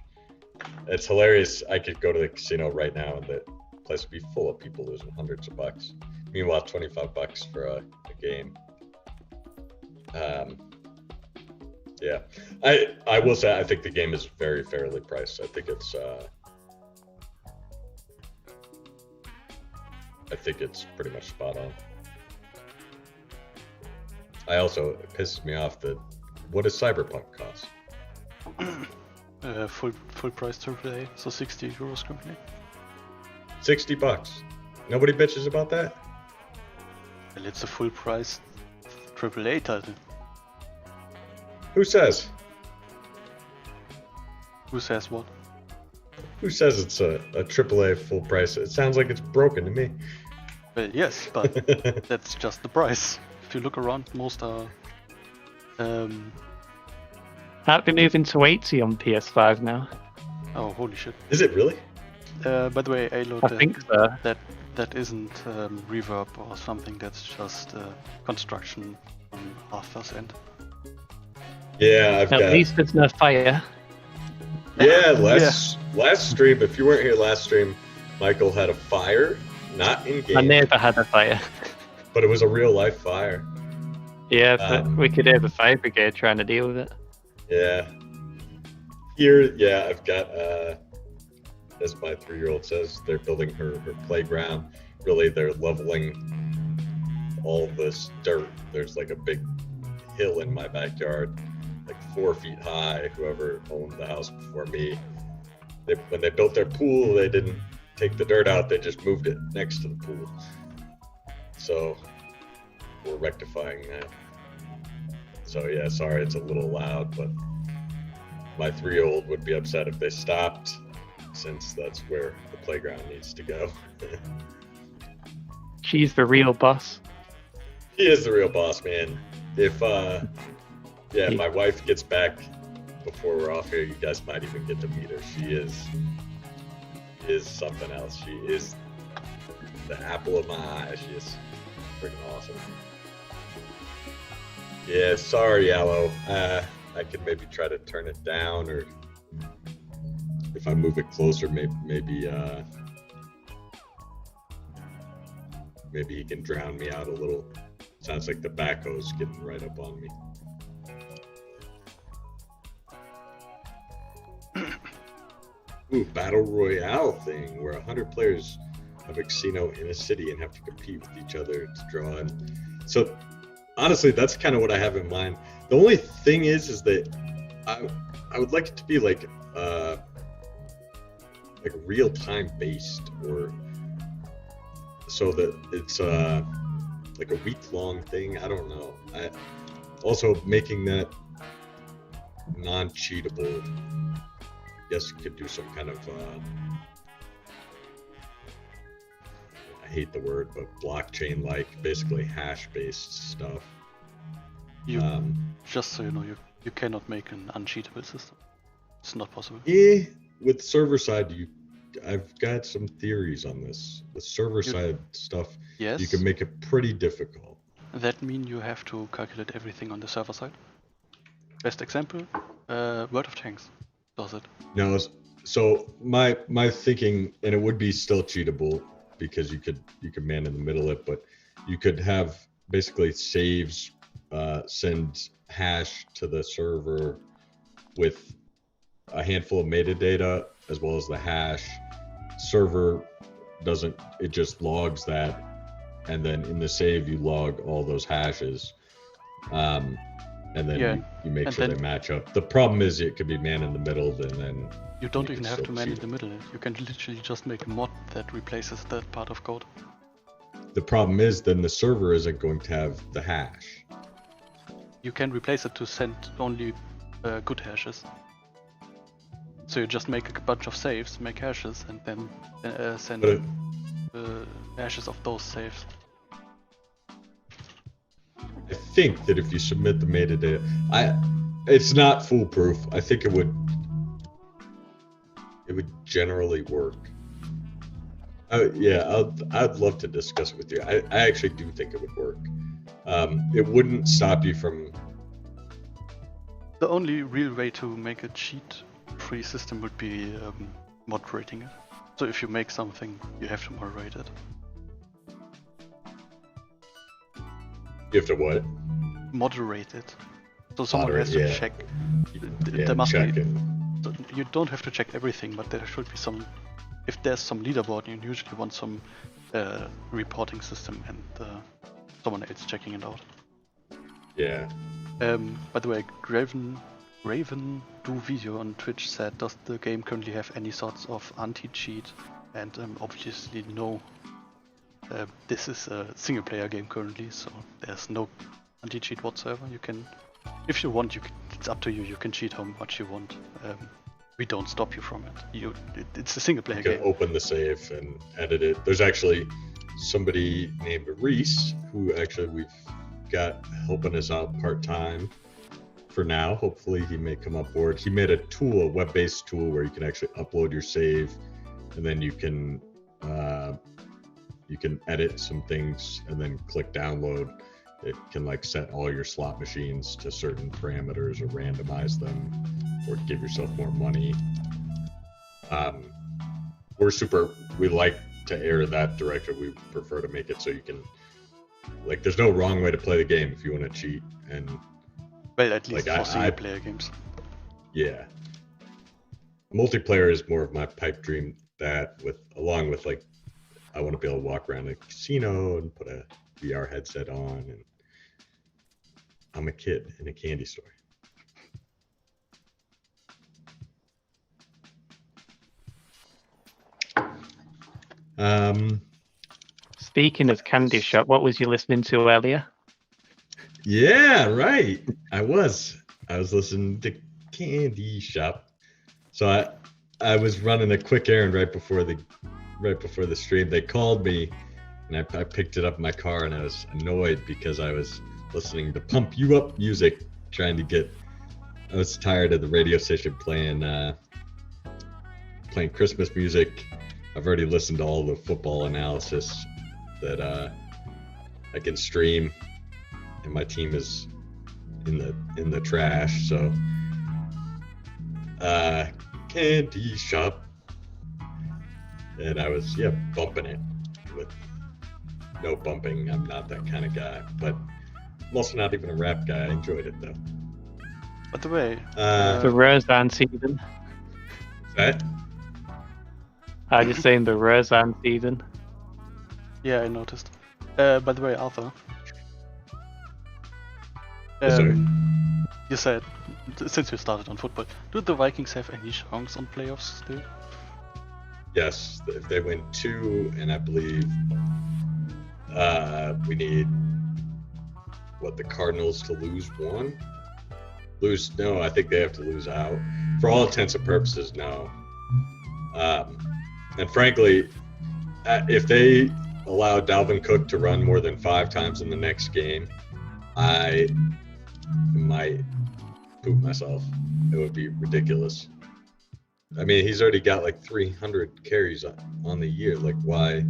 [SPEAKER 3] It's hilarious. I could go to the casino right now and the place would be full of people losing hundreds of bucks. Meanwhile, $25 for a game. Yeah, I will say I think the game is very fairly priced. I think it's pretty much spot on. It pisses me off that what does Cyberpunk cost?
[SPEAKER 1] Full price AAA, so €60 currently.
[SPEAKER 3] $60. Nobody bitches about that?
[SPEAKER 1] Well, it's a full price AAA title.
[SPEAKER 3] Who says?
[SPEAKER 1] Who says what?
[SPEAKER 3] Who says it's a AAA full price? It sounds like it's broken to me.
[SPEAKER 1] Well, yes, but that's just the price. If you look around, most are.
[SPEAKER 2] That'd be moving to 80 on PS5 now.
[SPEAKER 1] Oh, holy shit!
[SPEAKER 3] Is it really?
[SPEAKER 1] By the way, Alo,
[SPEAKER 2] I think so.
[SPEAKER 1] that isn't reverb or something. That's just construction on Arthur's end.
[SPEAKER 3] Yeah,
[SPEAKER 2] At least it's no fire.
[SPEAKER 3] Yeah, last stream, if you weren't here last stream, Michael had a fire, not in game.
[SPEAKER 2] I never had a fire.
[SPEAKER 3] But it was a real life fire.
[SPEAKER 2] Yeah, but we could have a fire brigade trying to deal with it.
[SPEAKER 3] Yeah. Here, I've got, as my 3-year-old says, they're building her playground. Really, they're leveling all this dirt. There's like a big hill in my backyard, like 4 feet high. Whoever owned the house before me, when they built their pool, they didn't take the dirt out. They just moved it next to the pool. So we're rectifying that. So yeah, sorry it's a little loud, but my 3-year-old would be upset if they stopped, since that's where the playground needs to go.
[SPEAKER 2] She's the real boss.
[SPEAKER 3] She is the real boss, man. If my wife gets back before we're off here, you guys might even get to meet her. She is something else. She is the apple of my eye. She is freaking awesome. Yeah, sorry, Aloe. I could maybe try to turn it down, or if I move it closer, maybe he can drown me out a little. Sounds like the backhoe's getting right up on me. Ooh, battle royale thing where 100 players of a casino in a city and have to compete with each other to draw in. So honestly, that's kind of what I have in mind. The only thing is that I would like it to be like real time based, or so that it's like a week long thing. I don't know. Also making that non-cheatable. I guess you could do some kind of I hate the word, but blockchain like, basically hash based stuff.
[SPEAKER 1] Just so you know, you cannot make an uncheatable system. It's not possible.
[SPEAKER 3] Yeah, with server side you I've got some theories on this. The server side stuff,
[SPEAKER 1] Yes.
[SPEAKER 3] you can make it pretty difficult.
[SPEAKER 1] That means you have to calculate everything on the server side. Best example, World of Tanks does it.
[SPEAKER 3] No, so my thinking, and it would be still cheatable because you could man in the middle it, but you could have basically saves send hash to the server with a handful of metadata as well as the hash. Server doesn't, it just logs that, and then in the save you log all those hashes, and then you make sure they match up. The problem is it could be man in the middle, and then
[SPEAKER 1] you don't even have to man in the middle. You can literally just make a mod that replaces that part of code.
[SPEAKER 3] The problem is then the server isn't going to have the hash.
[SPEAKER 1] You can replace it to send only good hashes. So you just make a bunch of saves, make hashes, and then send hashes of those saves.
[SPEAKER 3] I think that if you submit the metadata, it's not foolproof. I think it would generally work. I'd love to discuss it with you. I actually do think it would work. It wouldn't stop you from.
[SPEAKER 1] The only real way to make a cheat-free system would be moderating it. So if you make something, you have to moderate it.
[SPEAKER 3] You have to what?
[SPEAKER 1] Moderate it. So someone has to check. There must be. You don't have to check everything, but there should be some. If there's some leaderboard, you usually want some reporting system and someone else checking it out.
[SPEAKER 3] Yeah.
[SPEAKER 1] By the way, Raven Do Video on Twitch said, does the game currently have any sorts of anti-cheat? And obviously no. This is a single player game currently, so there's no anti-cheat whatsoever. You can, if you want, it's up to you. You can cheat how much you want. We don't stop you from it. It's a single player game.
[SPEAKER 3] You can open the save and edit it. There's actually somebody named Reese who actually we've got helping us out part-time for now. Hopefully he may come up board. He made a tool, a web-based tool where you can actually upload your save, and then you can edit some things and then click download. It can like set all your slot machines to certain parameters or randomize them or give yourself more money. We like to err that direction. We prefer to make it so you can, like, there's no wrong way to play the game if you want to cheat. And
[SPEAKER 1] well, at least for single player games.
[SPEAKER 3] Yeah. Multiplayer is more of my pipe dream, along with like, I want to be able to walk around a casino and put a VR headset on, and I'm a kid in a candy store.
[SPEAKER 2] Speaking of candy shop, what was you listening to earlier?
[SPEAKER 3] Yeah, right. I was listening to Candy Shop. So I was running a quick errand right before the stream. They called me, and I picked it up in my car, and I was annoyed because I was listening to Pump You Up music, I was tired of the radio station playing Christmas music. I've already listened to all the football analysis that I can stream, and my team is in the trash. So Candy Shop, and I was bumping it with no bumping. I'm not that kind of guy, but I'm also not even a rap guy. I enjoyed it though.
[SPEAKER 1] By the way,
[SPEAKER 2] the Roseanne season.
[SPEAKER 3] That?
[SPEAKER 2] I just saying the Roseanne season.
[SPEAKER 1] Yeah, I noticed. By the way, Arthur.
[SPEAKER 3] Sorry.
[SPEAKER 1] You said, since you started on football, do the Vikings have any chance on playoffs still?
[SPEAKER 3] Yes, if they win 2, and I believe we need the Cardinals to lose 1. No, I think they have to lose out. For all intents and purposes, no. And frankly, if they allow Dalvin Cook to run more than 5 times in the next game, I might poop myself. It would be ridiculous. I mean, he's already got like 300 carries on the year. Like, why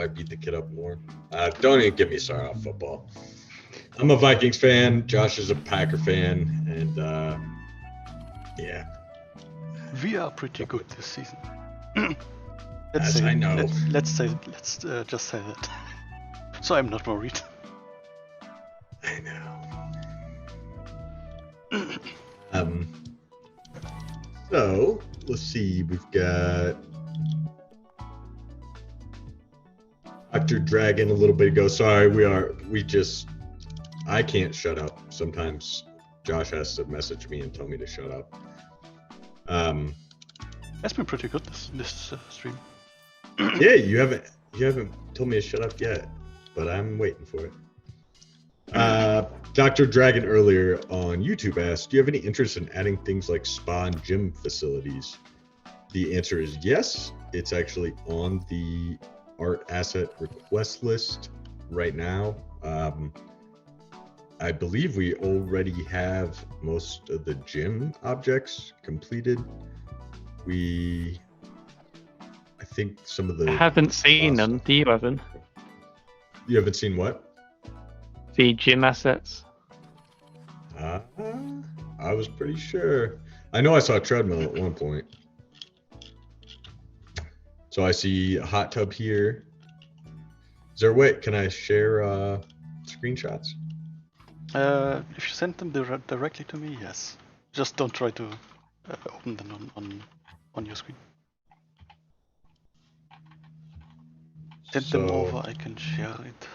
[SPEAKER 3] beat the kid up more? Don't even get me started on football. I'm a Vikings fan. Josh is a Packer fan, and yeah,
[SPEAKER 1] We are pretty good this season.
[SPEAKER 3] As I know.
[SPEAKER 1] Let's just say that. So I'm not worried.
[SPEAKER 3] I know. So let's see. We've got Dr. Dragon a little bit ago. Sorry, I can't shut up. Sometimes Josh has to message me and tell me to shut up.
[SPEAKER 1] That's been pretty good this stream.
[SPEAKER 3] Yeah, you haven't told me to shut up yet, but I'm waiting for it. Dr. Dragon earlier on YouTube asked, do you have any interest in adding things like spa and gym facilities? The answer is yes. It's actually on the art asset request list right now. I believe we already have most of the gym objects completed. I think some of the...
[SPEAKER 2] I haven't seen them. Do you, Evan?
[SPEAKER 3] You haven't seen what?
[SPEAKER 2] The gym assets.
[SPEAKER 3] I was pretty sure. I know I saw a treadmill at one point. So I see a hot tub here. Is there a way? Can I share screenshots?
[SPEAKER 1] If you send them directly to me, yes. Just don't try to open them on your screen. Send them over, I can share it.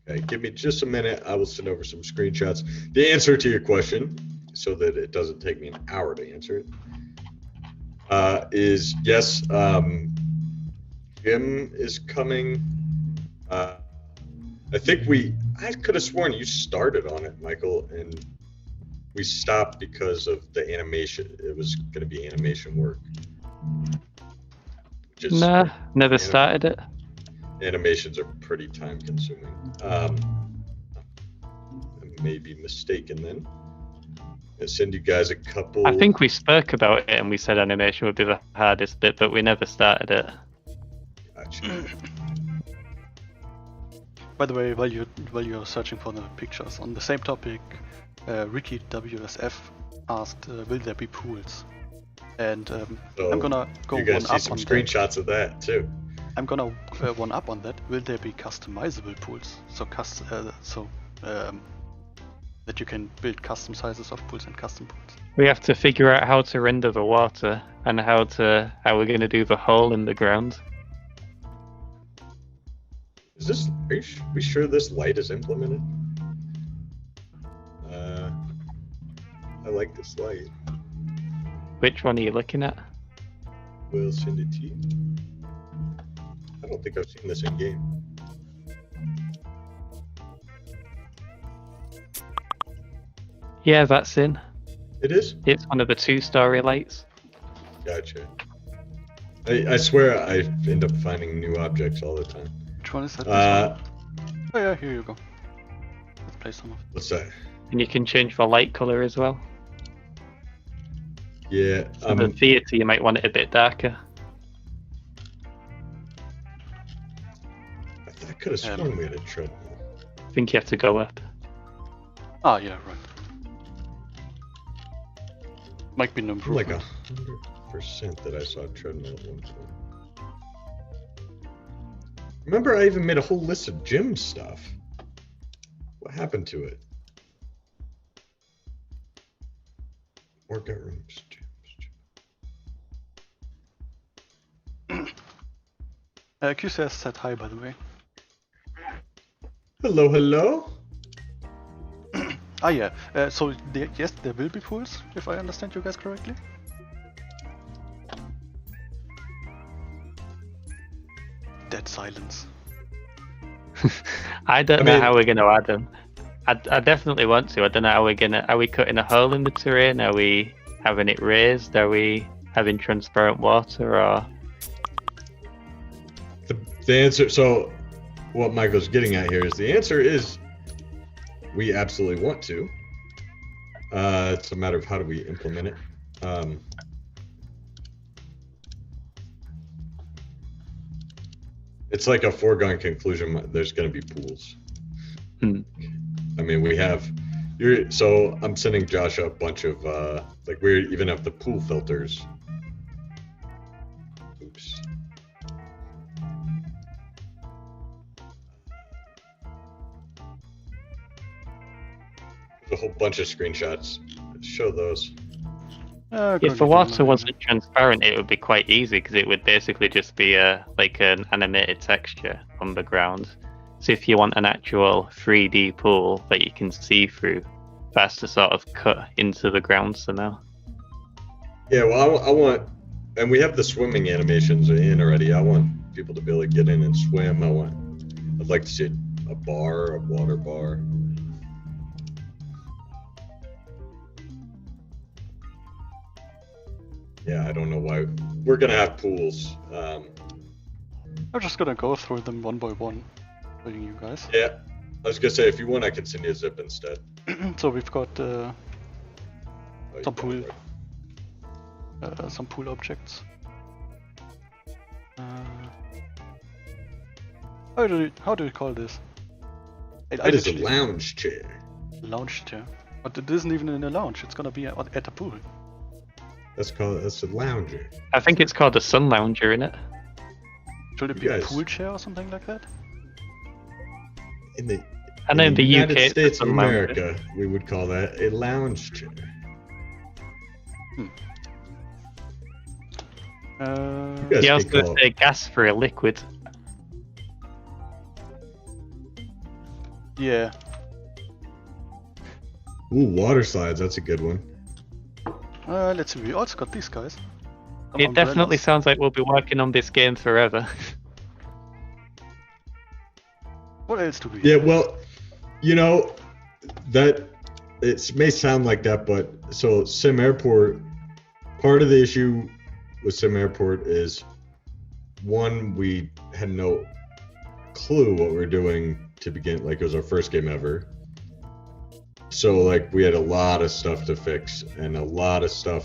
[SPEAKER 3] Okay, give me just a minute. I will send over some screenshots. The answer to your question, so that it doesn't take me an hour to answer it, is yes. Gym is coming. I think I could have sworn you started on it, Michael, and we stopped because of the animation. It was going to be animation work.
[SPEAKER 2] Nah, never started it.
[SPEAKER 3] Animations are pretty time consuming. I may be mistaken then. I'll send you guys a couple.
[SPEAKER 2] I think we spoke about it and we said animation would be the hardest bit, but we never started it.
[SPEAKER 3] Gotcha.
[SPEAKER 1] By the way, while you're searching for the pictures on the same topic, Ricky WSF asked, "Will there be pools?" And I'm gonna go
[SPEAKER 3] you're gonna
[SPEAKER 1] one
[SPEAKER 3] see
[SPEAKER 1] up
[SPEAKER 3] some
[SPEAKER 1] on
[SPEAKER 3] screenshots of that too.
[SPEAKER 1] I'm gonna one up on that. Will there be customizable pools? So that you can build custom sizes of pools and custom pools.
[SPEAKER 2] We have to figure out how to render the water and how we're going to do the hole in the ground.
[SPEAKER 3] Is this? Are we sure this light is implemented? I like this light.
[SPEAKER 2] Which one are you looking at?
[SPEAKER 3] We'll send it to you. I don't think I've seen this in game.
[SPEAKER 2] Yeah, that's in.
[SPEAKER 3] It is?
[SPEAKER 2] It's one of the 2-story lights.
[SPEAKER 3] Gotcha. I swear I end up finding new objects all the time.
[SPEAKER 1] Which one is that? Oh yeah, here you go. Let's play some of it.
[SPEAKER 3] What's that?
[SPEAKER 2] And you can change the light color as well.
[SPEAKER 3] Yeah.
[SPEAKER 2] For the theater, you might want it a bit darker.
[SPEAKER 3] I could have sworn we had a treadmill.
[SPEAKER 2] I think you have to go up.
[SPEAKER 1] Ah, yeah, right. Might be an improvement.
[SPEAKER 3] Like 100% that I saw a treadmill at one point. Remember, I even made a whole list of gym stuff. What happened to it? Workout rooms, gyms.
[SPEAKER 1] QCS said hi, by the way.
[SPEAKER 3] Hello, hello.
[SPEAKER 1] Ah, yeah. So yes, there will be pools, if I understand you guys correctly. Dead silence.
[SPEAKER 2] I don't know how we're going to add them. I definitely want to. I don't know how we're going to... Are we cutting a hole in the terrain? Are we having it raised? Are we having transparent water? Or...
[SPEAKER 3] The answer... So what Michael's getting at here is the answer is we absolutely want to. It's a matter of how do we implement it. It's like a foregone conclusion. There's going to be pools. I mean, we have. So I'm sending Josh a bunch of like we even have the pool filters. Oops. There's a whole bunch of screenshots. Show those.
[SPEAKER 2] If the water wasn't transparent, it would be quite easy because it would basically just be like an animated texture on the ground. So if you want an actual 3D pool that you can see through, that's to sort of cut into the ground somehow.
[SPEAKER 3] Yeah, well, I want, and we have the swimming animations in already. I want people to be able to get in and swim. I'd like to see a water bar. Yeah, I don't know why. We're gonna have pools.
[SPEAKER 1] I'm just gonna go through them one by one, showing you guys.
[SPEAKER 3] Yeah, I was gonna say if you want, I can send you a zip instead.
[SPEAKER 1] So we've got some pool objects. How do you call this?
[SPEAKER 3] It is a lounge chair.
[SPEAKER 1] Lounge chair, but it isn't even in a lounge. It's gonna be at a pool.
[SPEAKER 3] That's a lounger.
[SPEAKER 2] I think it's called a sun lounger, innit?
[SPEAKER 1] Should it be a pool chair or something like that?
[SPEAKER 3] In the
[SPEAKER 2] United
[SPEAKER 3] UK, States of America, we would call that a lounge chair.
[SPEAKER 2] Yeah, I was going to say gas for a liquid.
[SPEAKER 1] Yeah.
[SPEAKER 3] Ooh, water slides. That's a good one.
[SPEAKER 1] Let's see. We also got these guys.
[SPEAKER 2] It definitely sounds like we'll be working on this game forever.
[SPEAKER 1] What else do we?
[SPEAKER 3] Yeah, well, you know, that it may sound like that, but so Sim Airport. Part of the issue with Sim Airport is one, we had no clue what we were doing to begin. Like it was our first game ever. So like we had a lot of stuff to fix and a lot of stuff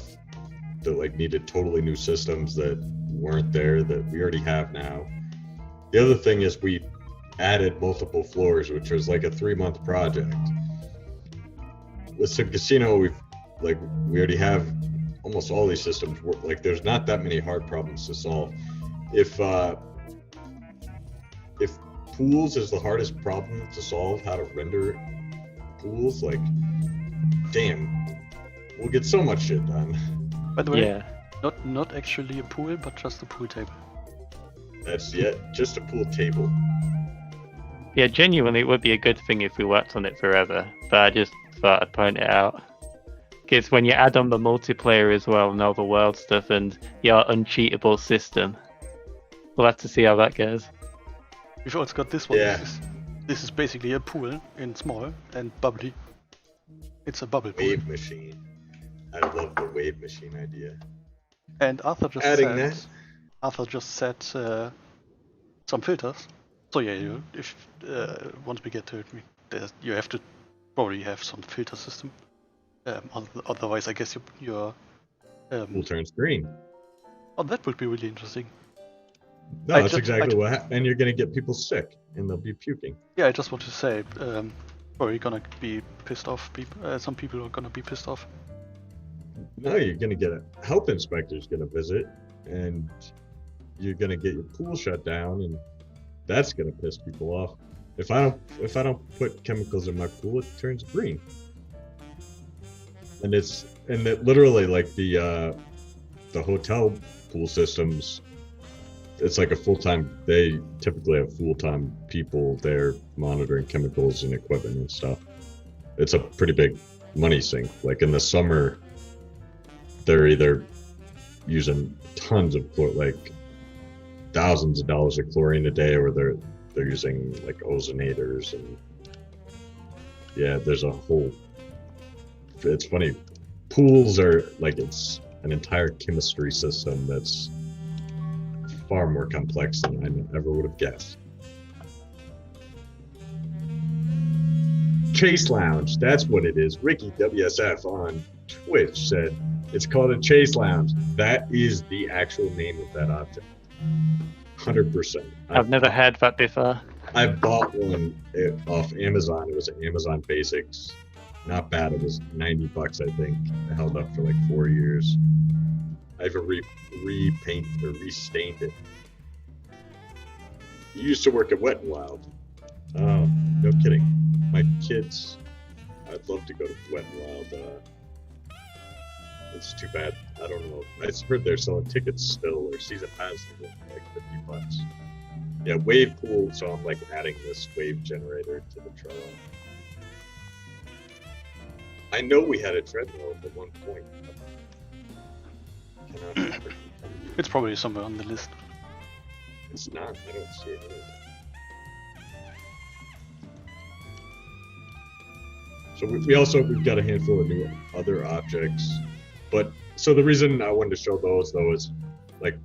[SPEAKER 3] that like needed totally new systems that weren't there that we already have now. The other thing is we added multiple floors, which was like a 3-month project. With SimCasino, we already have almost all these systems work. Like there's not that many hard problems to solve. If pools is the hardest problem to solve, how to render pools, like damn, we'll get so much shit done.
[SPEAKER 1] By the way,
[SPEAKER 2] yeah.
[SPEAKER 1] not actually a pool, but just a pool table.
[SPEAKER 3] That's just a pool table.
[SPEAKER 2] Yeah, genuinely, it would be a good thing if we worked on it forever. But I just thought I'd point it out. Because when you add on the multiplayer as well and all the world stuff and your uncheatable system, we'll have to see how that goes.
[SPEAKER 1] We've also got this one.
[SPEAKER 3] Yeah.
[SPEAKER 1] This is basically a pool in small and bubbly. It's a bubble pool.
[SPEAKER 3] Wave machine. I love the wave machine idea.
[SPEAKER 1] And Arthur just set some filters. So yeah, once we get to it, you have to probably have some filter system. Otherwise, I guess your
[SPEAKER 3] pool turns green.
[SPEAKER 1] Oh, that would be really interesting.
[SPEAKER 3] No, that's exactly what happens. And you're going to get people sick, and they'll be puking.
[SPEAKER 1] Yeah, I just want to say, probably gonna be pissed off. Some people are gonna be pissed off.
[SPEAKER 3] No, you're going to get a health inspector's going to visit, and you're going to get your pool shut down, and that's going to piss people off. If I don't put chemicals in my pool, it turns green. And it literally, like the hotel pool systems, it's like a full-time. They typically have full-time people there monitoring chemicals and equipment and stuff. It's a pretty big money sink. Like in the summer, they're either using tons of like thousands of dollars of chlorine a day, or they're using like ozonators, and yeah, there's a whole. It's funny. Pools are like, it's an entire chemistry system that's far more complex than I ever would have guessed. Chase Lounge. That's what it is. Ricky WSF on Twitch said it's called a Chase Lounge. That is the actual name of that object. 100%.
[SPEAKER 2] I've never heard that before.
[SPEAKER 3] I bought one off Amazon. It was an Amazon Basics. Not bad. It was $90, I think. It held up for like 4 years. I even repainted or restained it. You used to work at Wet n Wild. Oh, no kidding. My kids, I'd love to go to Wet n Wild. It's too bad. I don't know. I heard they're selling tickets still, or season passes for like $50. Yeah, wave pool. So I'm like adding this wave generator to the Trello. I know we had a treadmill at one point. Cannot remember.
[SPEAKER 1] It's probably somewhere on the list.
[SPEAKER 3] It's not. I don't see it. So we've got a handful of new other objects, but so the reason I wanted to show those though is like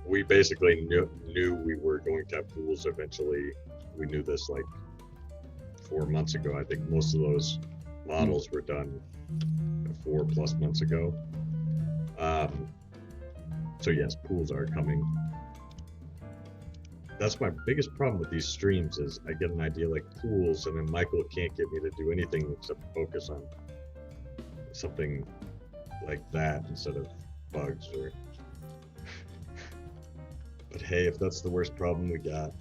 [SPEAKER 3] we basically knew we were going to have pools eventually. We knew this like 4 months ago. I think most of those models were done 4+ months ago. So yes, pools are coming. That's my biggest problem with these streams is I get an idea like pools and then Michael can't get me to do anything except focus on something like that instead of bugs or but hey, if that's the worst problem we got,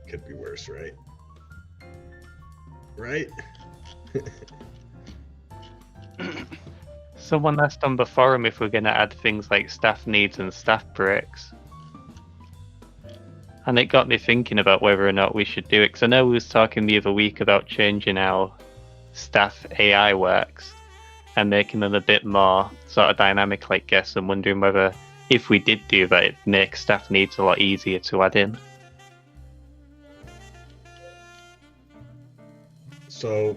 [SPEAKER 3] could be worse, right? Right?
[SPEAKER 2] Someone asked on the forum if we're going to add things like staff needs and staff breaks. And it got me thinking about whether or not we should do it, because I know we was talking the other week about changing how staff AI works and making them a bit more sort of dynamic, I guess. I'm wondering whether if we did do that, it'd make staff needs a lot easier to add in.
[SPEAKER 3] So,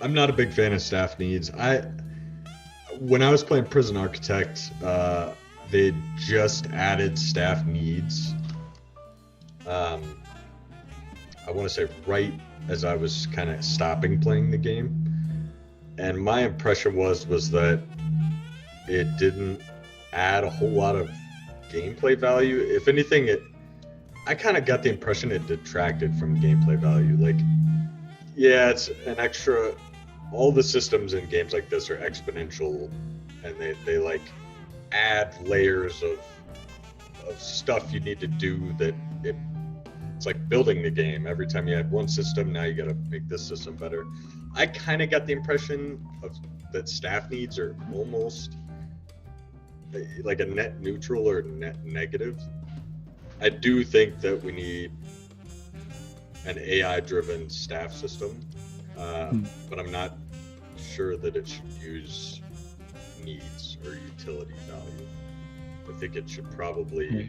[SPEAKER 3] I'm not a big fan of staff needs. When I was playing Prison Architect, they just added staff needs. I want to say right as I was kind of stopping playing the game, and my impression was that it didn't add a whole lot of gameplay value. If anything, I kind of got the impression it detracted from gameplay value. Like, yeah, it's an extra. All the systems in games like this are exponential, and they like add layers of stuff you need to do that it's like building the game. Every time you add one system, now you got to make this system better. I kind of got the impression that staff needs are almost like a net neutral or net negative. I do think that we need an AI-driven staff system, but I'm not sure that it should use needs or utility value. I think it should probably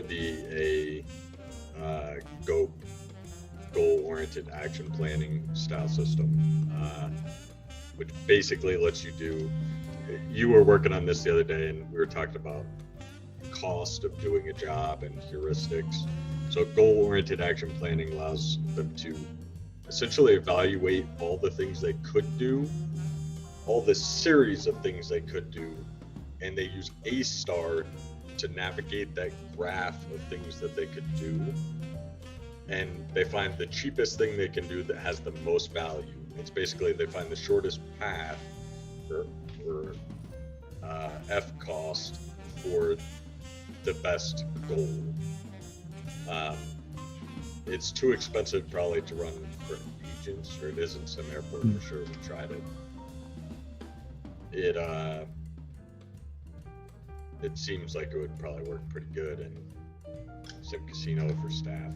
[SPEAKER 3] be a goal-oriented action planning style system, which basically lets you do. You were working on this the other day, and we were talking about cost of doing a job and heuristics. So goal-oriented action planning allows them to essentially evaluate all the things they could do, all the series of things they could do, and they use A star to navigate that graph of things that they could do, and they find the cheapest thing they can do that has the most value. It's basically they find the shortest path or F cost for the best goal. It's too expensive probably to run for agents, or it is in some airport for sure. We tried it. It seems like it would probably work pretty good in SimCasino for staff.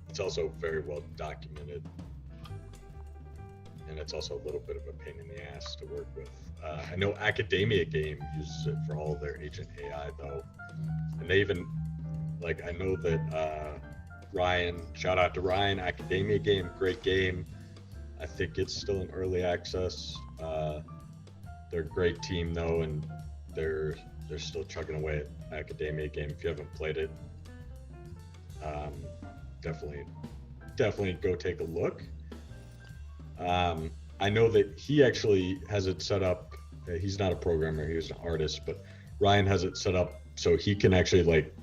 [SPEAKER 3] It's also very well documented, and it's also a little bit of a pain in the ass to work with. I know Academia Game uses it for all their agent AI though, and they even I know that Ryan, shout out to Ryan, Academia Game, great game. I think it's still in early access. They're a great team though, and they're they're still chugging away at Academia game. If you haven't played it, definitely go take a look. I know that he actually has it set up. He's not a programmer; he was an artist, but Ryan has it set up so he can actually like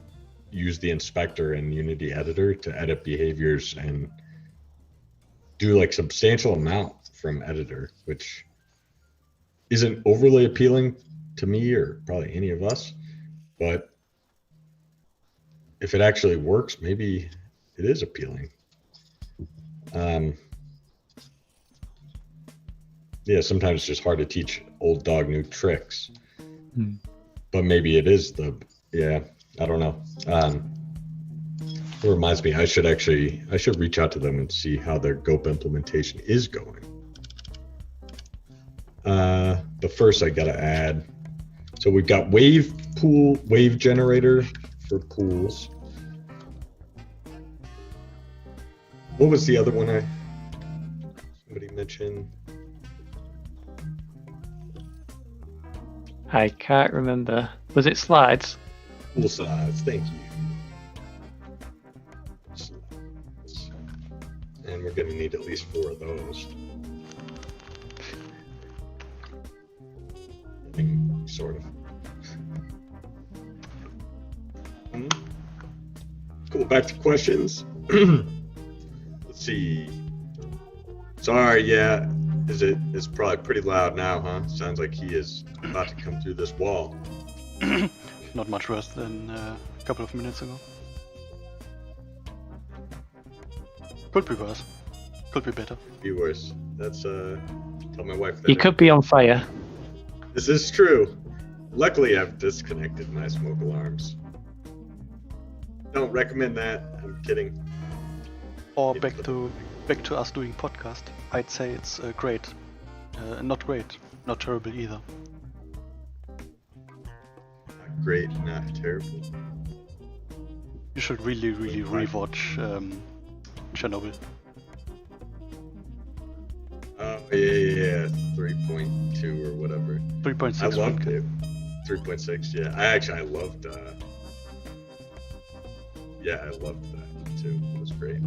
[SPEAKER 3] use the inspector in Unity Editor to edit behaviors and do like substantial amount from editor, which isn't overly appealing to me or probably any of us, but if it actually works, maybe it is appealing. Yeah, sometimes it's just hard to teach old dog new tricks. But maybe it is I don't know. It reminds me, I should reach out to them and see how their GOP implementation is going. But first I gotta add, so we've got wave generator for pools. What was the other one somebody mentioned?
[SPEAKER 2] I can't remember. Was it slides?
[SPEAKER 3] Pool slides, thank you. And we're going to need at least 4 of those. I think, sort of. Cool, back to questions. Let's see. Sorry, yeah. It's probably pretty loud now, huh? Sounds like he is about to come through this wall.
[SPEAKER 1] Not much worse than a couple of minutes ago. Could be worse. Could be better.
[SPEAKER 3] Be worse. That's tell my wife that.
[SPEAKER 2] He could be on fire.
[SPEAKER 3] This is true. Luckily, I've disconnected my smoke alarms. Don't recommend that. I'm kidding.
[SPEAKER 1] Or back to us doing podcast. I'd say it's great. Not great. Not terrible either.
[SPEAKER 3] Not great, not terrible.
[SPEAKER 1] You should really rewatch Chernobyl.
[SPEAKER 3] Oh yeah, 3.2 or whatever.
[SPEAKER 1] 3.6.
[SPEAKER 3] I loved it. 3.6, yeah. I loved. Yeah, I loved that too. It was great.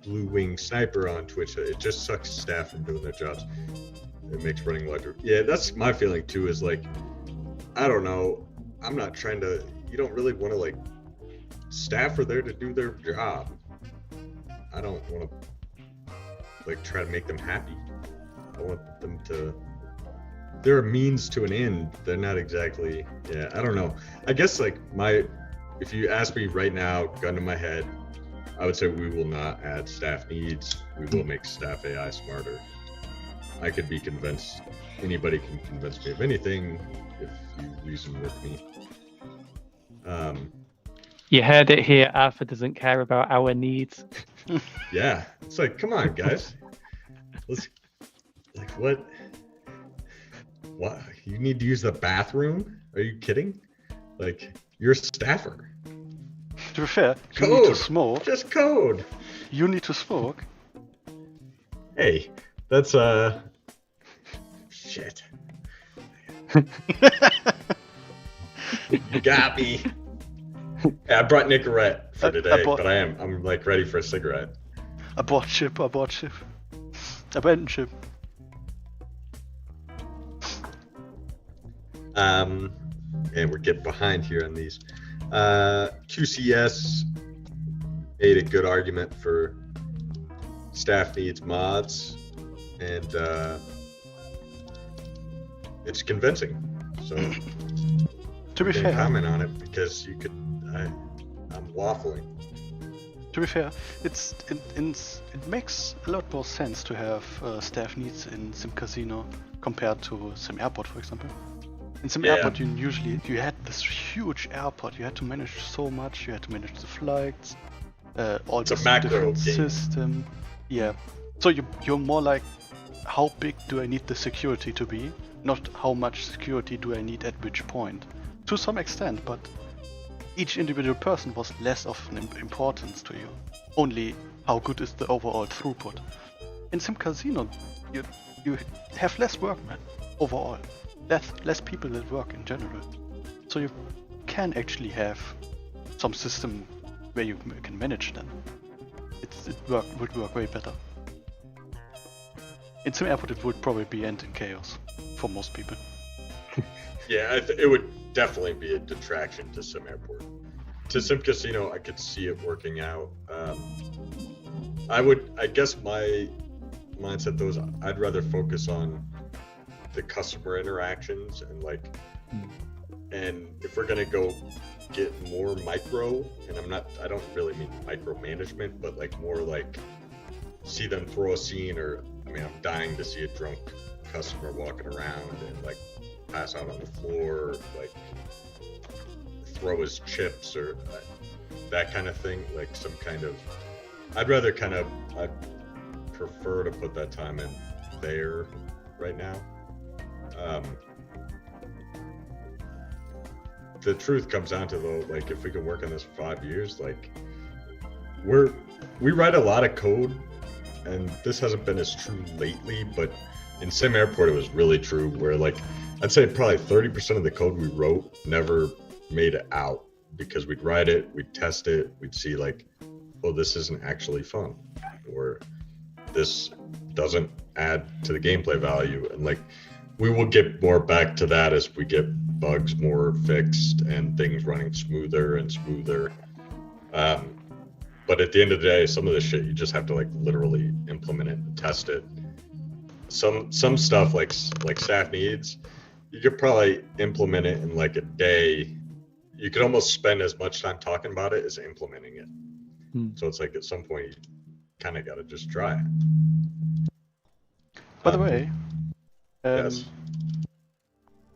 [SPEAKER 3] Blue Wing Sniper on Twitch. It just sucks staff from doing their jobs. It makes running larger. Yeah, that's my feeling too. Is like, I don't know. I'm not trying to. You don't really want to like. Staff are there to do their job. I don't want to like try to make them happy. I want them to. They're a means to an end. They're not exactly. Yeah, I don't know. I guess like if you ask me right now, gun to my head, I would say we will not add staff needs. We will make staff AI smarter. I could be convinced. Anybody can convince me of anything if you reason with me.
[SPEAKER 2] You heard it here. Arthur doesn't care about our needs.
[SPEAKER 3] Yeah, it's like, come on, guys. Let's like what? What? You need to use the bathroom? Are you kidding? Like, you're a staffer.
[SPEAKER 1] To be fair,
[SPEAKER 3] Code.
[SPEAKER 1] You need to smoke.
[SPEAKER 3] Just code.
[SPEAKER 1] You need to smoke.
[SPEAKER 3] Hey, that's shit. You got me. Yeah, I brought Nicorette for today, but I'm like ready for a cigarette.
[SPEAKER 1] Abort ship. Abandon ship.
[SPEAKER 3] And we're getting behind here on these. QCS made a good argument for staff needs mods, and it's convincing. So
[SPEAKER 1] to be fair,
[SPEAKER 3] comment on it because you could. I'm waffling.
[SPEAKER 1] To be fair, it makes a lot more sense to have staff needs in SimCasino compared to Sim Airport, for example. In Sim Airport, you had this huge airport. You had to manage so much. You had to manage the flights, all this different system. Yeah. So you're more like, how big do I need the security to be? Not how much security do I need at which point. To some extent, but each individual person was less of an importance to you. Only how good is the overall throughput. In SimCasino, you have less workmen overall, less people that work in general. So you can actually have some system where you can manage them. Would work way better. In Sim Airport, it would probably end in chaos for most people.
[SPEAKER 3] Yeah, it would definitely be a detraction to Sim Airport. To SimCasino, I could see it working out. I guess my mindset though is I'd rather focus on the customer interactions and and if we're gonna go get more micro, and I don't really mean micromanagement, but more like see them throw a scene, or I'm dying to see a drunk customer walking around and pass out on the floor, throw his chips or that kind of thing, some kind of, I'd prefer to put that time in there right now. The truth comes down to though, if we can work on this for 5 years, we write a lot of code, and this hasn't been as true lately, but in Sim Airport it was really true, where I'd say probably 30% of the code we wrote never made it out, because we'd write it, we'd test it, we'd see oh, this isn't actually fun, or this doesn't add to the gameplay value, and we will get more back to that as we get bugs more fixed and things running smoother and smoother. But at the end of the day, some of this shit you just have to literally implement it and test it. Some stuff like staff needs, you could probably implement it in a day. You could almost spend as much time talking about it as implementing it. So it's at some point you kind of got to just try it.
[SPEAKER 1] By the way,
[SPEAKER 3] yes.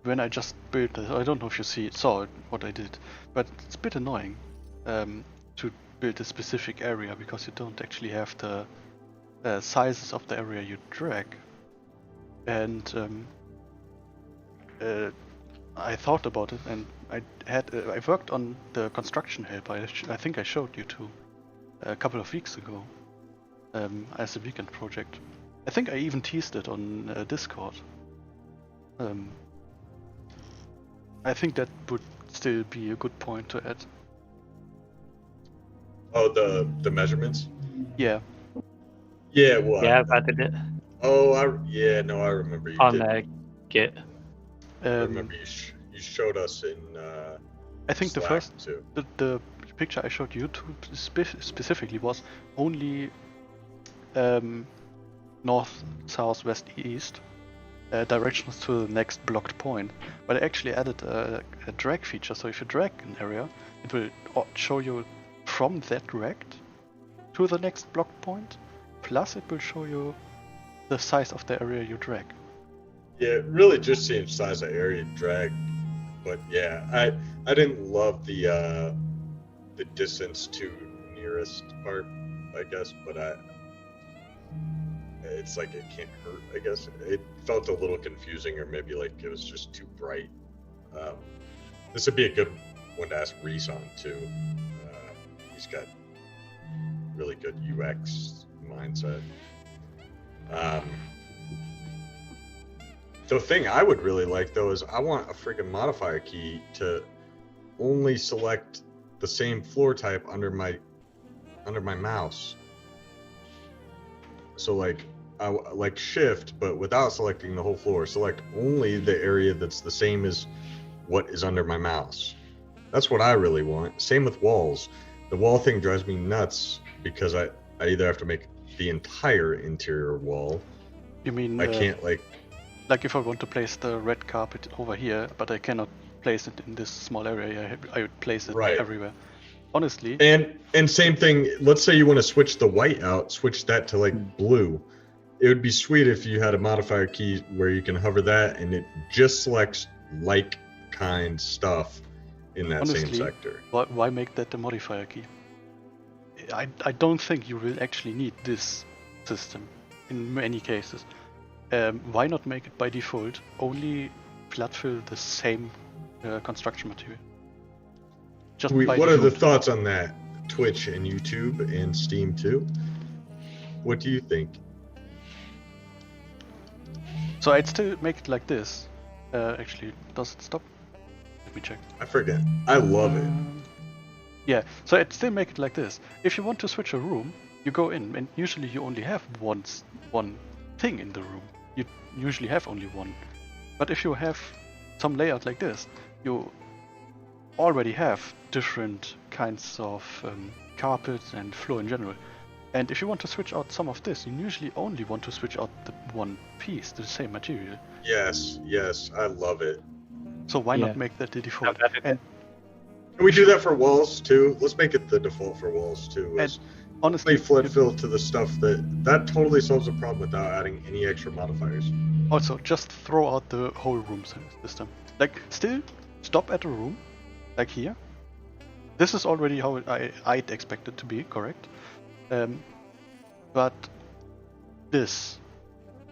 [SPEAKER 1] When I just built this, I don't know if you saw what I did, but it's a bit annoying to build a specific area, because you don't actually have the sizes of the area you drag. And I thought about it, and I worked on the construction helper. I think I showed you too a couple of weeks ago as a weekend project. I think I even teased it on Discord. I think that would still be a good point to add.
[SPEAKER 3] Oh, the measurements?
[SPEAKER 1] Yeah.
[SPEAKER 3] Yeah, well.
[SPEAKER 2] Yeah, I've added it.
[SPEAKER 3] Oh, I remember you
[SPEAKER 2] on Git.
[SPEAKER 3] I remember you showed us in
[SPEAKER 1] I think
[SPEAKER 3] Slack
[SPEAKER 1] the first
[SPEAKER 3] too.
[SPEAKER 1] the picture I showed you specifically was only north, south, west, east directions to the next blocked point. But I actually added a drag feature, so if you drag an area, it will show you from that dragged to the next blocked point, plus it will show you the size of the area you drag.
[SPEAKER 3] Yeah, really just seeing size of area drag, but yeah, I didn't love the distance to nearest part, I guess, but it's it can't hurt, I guess. It felt a little confusing, or maybe it was just too bright. This would be a good one to ask Reese on too. He's got really good UX mindset. The thing I would really like though is I want a freaking modifier key to only select the same floor type under my mouse. So I shift, but without selecting the whole floor, select only the area that's the same as what is under my mouse. That's what I really want. Same with walls. The wall thing drives me nuts, because I either have to make the entire interior wall.
[SPEAKER 1] You mean
[SPEAKER 3] I can't
[SPEAKER 1] if I want to place the red carpet over here, but I cannot place it in this small area, I would place it everywhere. Honestly.
[SPEAKER 3] And same thing, let's say you want to switch the white out, switch that to blue. It would be sweet if you had a modifier key where you can hover that and it just selects kind stuff in that same sector.
[SPEAKER 1] Why make that the modifier key? I don't think you will actually need this system in many cases. Why not make it by default only flat fill the same construction material?
[SPEAKER 3] What are the thoughts on that? Twitch and YouTube and Steam too? What do you think?
[SPEAKER 1] So I'd still make it like this. Actually, does it stop? Let me check.
[SPEAKER 3] I forget. I love it.
[SPEAKER 1] Yeah, so I'd still make it like this. If you want to switch a room, you go in, and usually you only have one thing in the room. You usually have only one. But if you have some layout like this, you already have different kinds of carpets and floor in general. And if you want to switch out some of this, you usually only want to switch out the one piece, the same material.
[SPEAKER 3] Yes, I love it.
[SPEAKER 1] So why not make that the default? And
[SPEAKER 3] can we do that for walls too? Let's make it the default for walls too.
[SPEAKER 1] And honestly,
[SPEAKER 3] flood fill to the stuff that totally solves the problem without adding any extra modifiers.
[SPEAKER 1] Also, just throw out the whole room system. Like, still stop at a room, like here. This is already how I'd expect it to be, correct? But this,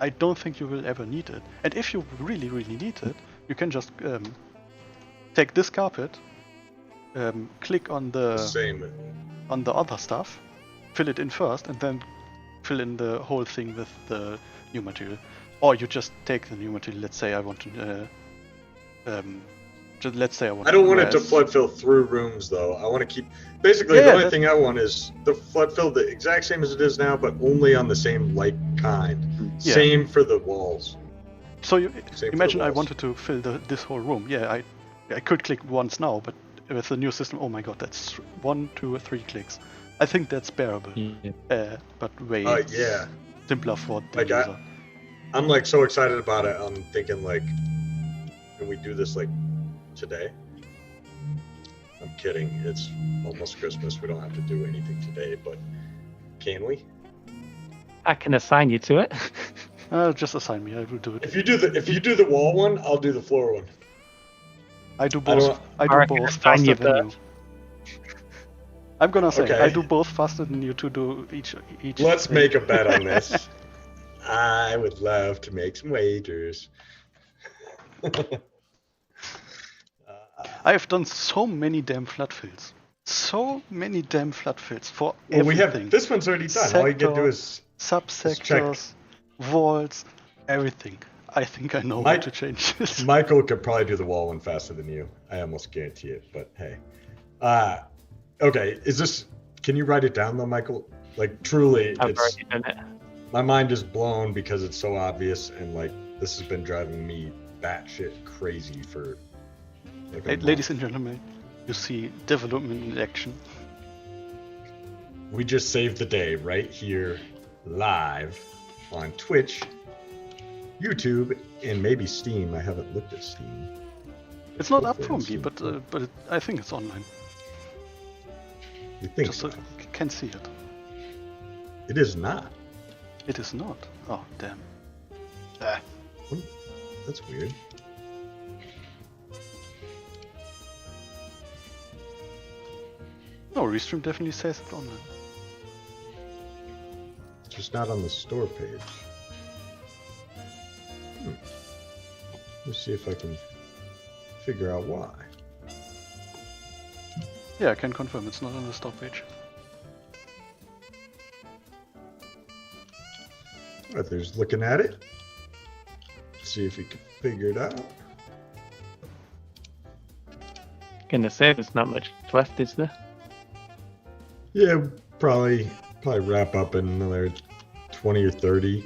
[SPEAKER 1] I don't think you will ever need it. And if you really, really need it, you can just take this carpet, click on the other stuff, fill it in first, and then fill in the whole thing with the new material. Or you just take the new material. Let's say I want to. Let's say I want.
[SPEAKER 3] I don't want it to flood fill through rooms though. I want to keep. Basically, the only thing I want is the flood fill the exact same as it is now, but only on the same like kind. Yeah. Same for the walls.
[SPEAKER 1] So you imagine I wanted to fill this whole room. Yeah, I could click once now, but with the new system, oh my god, that's 1, 2, 3 clicks. I think that's bearable. Yeah. But way simpler for the user.
[SPEAKER 3] I'm like so excited about it. I'm thinking like, can we do this like today? I'm kidding. It's almost Christmas. We don't have to do anything today, but can we?
[SPEAKER 2] I can assign you to it.
[SPEAKER 1] Just assign me. I will do it.
[SPEAKER 3] If you do the wall one, I'll do the floor one.
[SPEAKER 1] I do both. I do both faster than you. I'm gonna say I do both faster than you to do each.
[SPEAKER 3] Let's make a bet on this. I would love to make some wagers.
[SPEAKER 1] I have done so many damn flood fills. So many damn flood fills for everything.
[SPEAKER 3] We have this one's already done. Sector, all you gotta do is
[SPEAKER 1] subsectors, walls, everything. I think I know how to change this.
[SPEAKER 3] Michael could probably do the wall one faster than you. I almost guarantee it. But hey, okay. Is this? Can you write it down though, Michael? Like truly,
[SPEAKER 2] I've already done it.
[SPEAKER 3] My mind is blown because it's so obvious, and like this has been driving me batshit crazy for.
[SPEAKER 1] Hey, ladies and gentlemen, you see development in action.
[SPEAKER 3] We just saved the day right here, live on Twitch, YouTube, and maybe Steam. I haven't looked at Steam.
[SPEAKER 1] It's not up for me, but I think it's online.
[SPEAKER 3] You think
[SPEAKER 1] just so you can see it.
[SPEAKER 3] It is not.
[SPEAKER 1] It is not. Oh, damn.
[SPEAKER 3] That's weird.
[SPEAKER 1] No, Restream definitely says it online.
[SPEAKER 3] It's just not on the store page. Let's see if I can figure out why.
[SPEAKER 1] Yeah, I can confirm it's not on the store page.
[SPEAKER 3] There's looking at it. See if we can figure it out.
[SPEAKER 2] Gonna say there's not much left, is there?
[SPEAKER 3] Yeah, probably wrap up in another 20 or 30.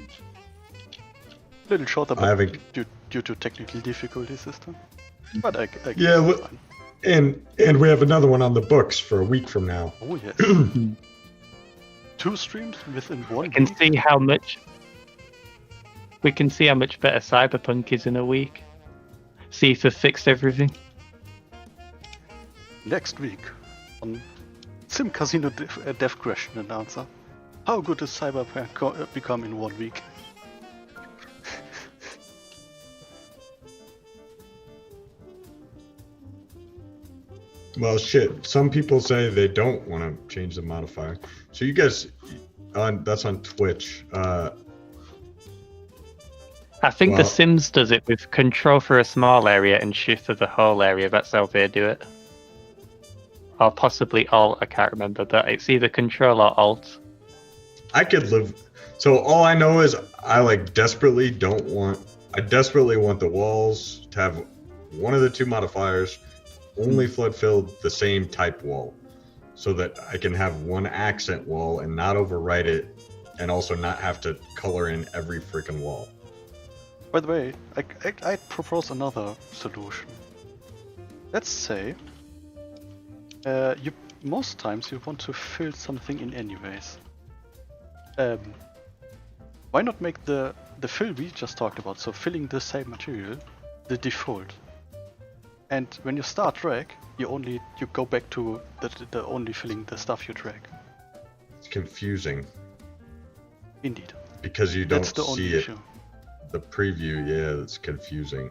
[SPEAKER 1] A little shorter, but due to technical difficulties this time. But I
[SPEAKER 3] yeah, and we have another one on the books for a week from now.
[SPEAKER 1] Oh yes. 2 streams within 1 week.
[SPEAKER 2] We can see how much better Cyberpunk is in a week. See if they've fixed everything.
[SPEAKER 1] Next week on SimCasino Dev Question and Answer. How good does Cyberpunk become in 1 week?
[SPEAKER 3] Well, shit. Some people say they don't want to change the modifier. So you guys, that's on Twitch.
[SPEAKER 2] I think The Sims does it with control for a small area and shift for the whole area. That's how they do it. Or possibly Alt, I can't remember, but it's either control or Alt.
[SPEAKER 3] I could live. So all I know is I like desperately don't want I desperately want the walls to have one of the two modifiers only flood fill the same type wall, so that I can have one accent wall and not overwrite it, and also not have to color in every freaking wall.
[SPEAKER 1] By the way, I propose another solution. Let's say you most times you want to fill something in anyways. Why not make the fill we just talked about, so filling the same material, the default? And when you start drag, you go back to the only filling the stuff you drag.
[SPEAKER 3] It's confusing.
[SPEAKER 1] Indeed.
[SPEAKER 3] Because you don't
[SPEAKER 1] That's the only
[SPEAKER 3] see it.
[SPEAKER 1] issue.
[SPEAKER 3] The preview, yeah, it's confusing.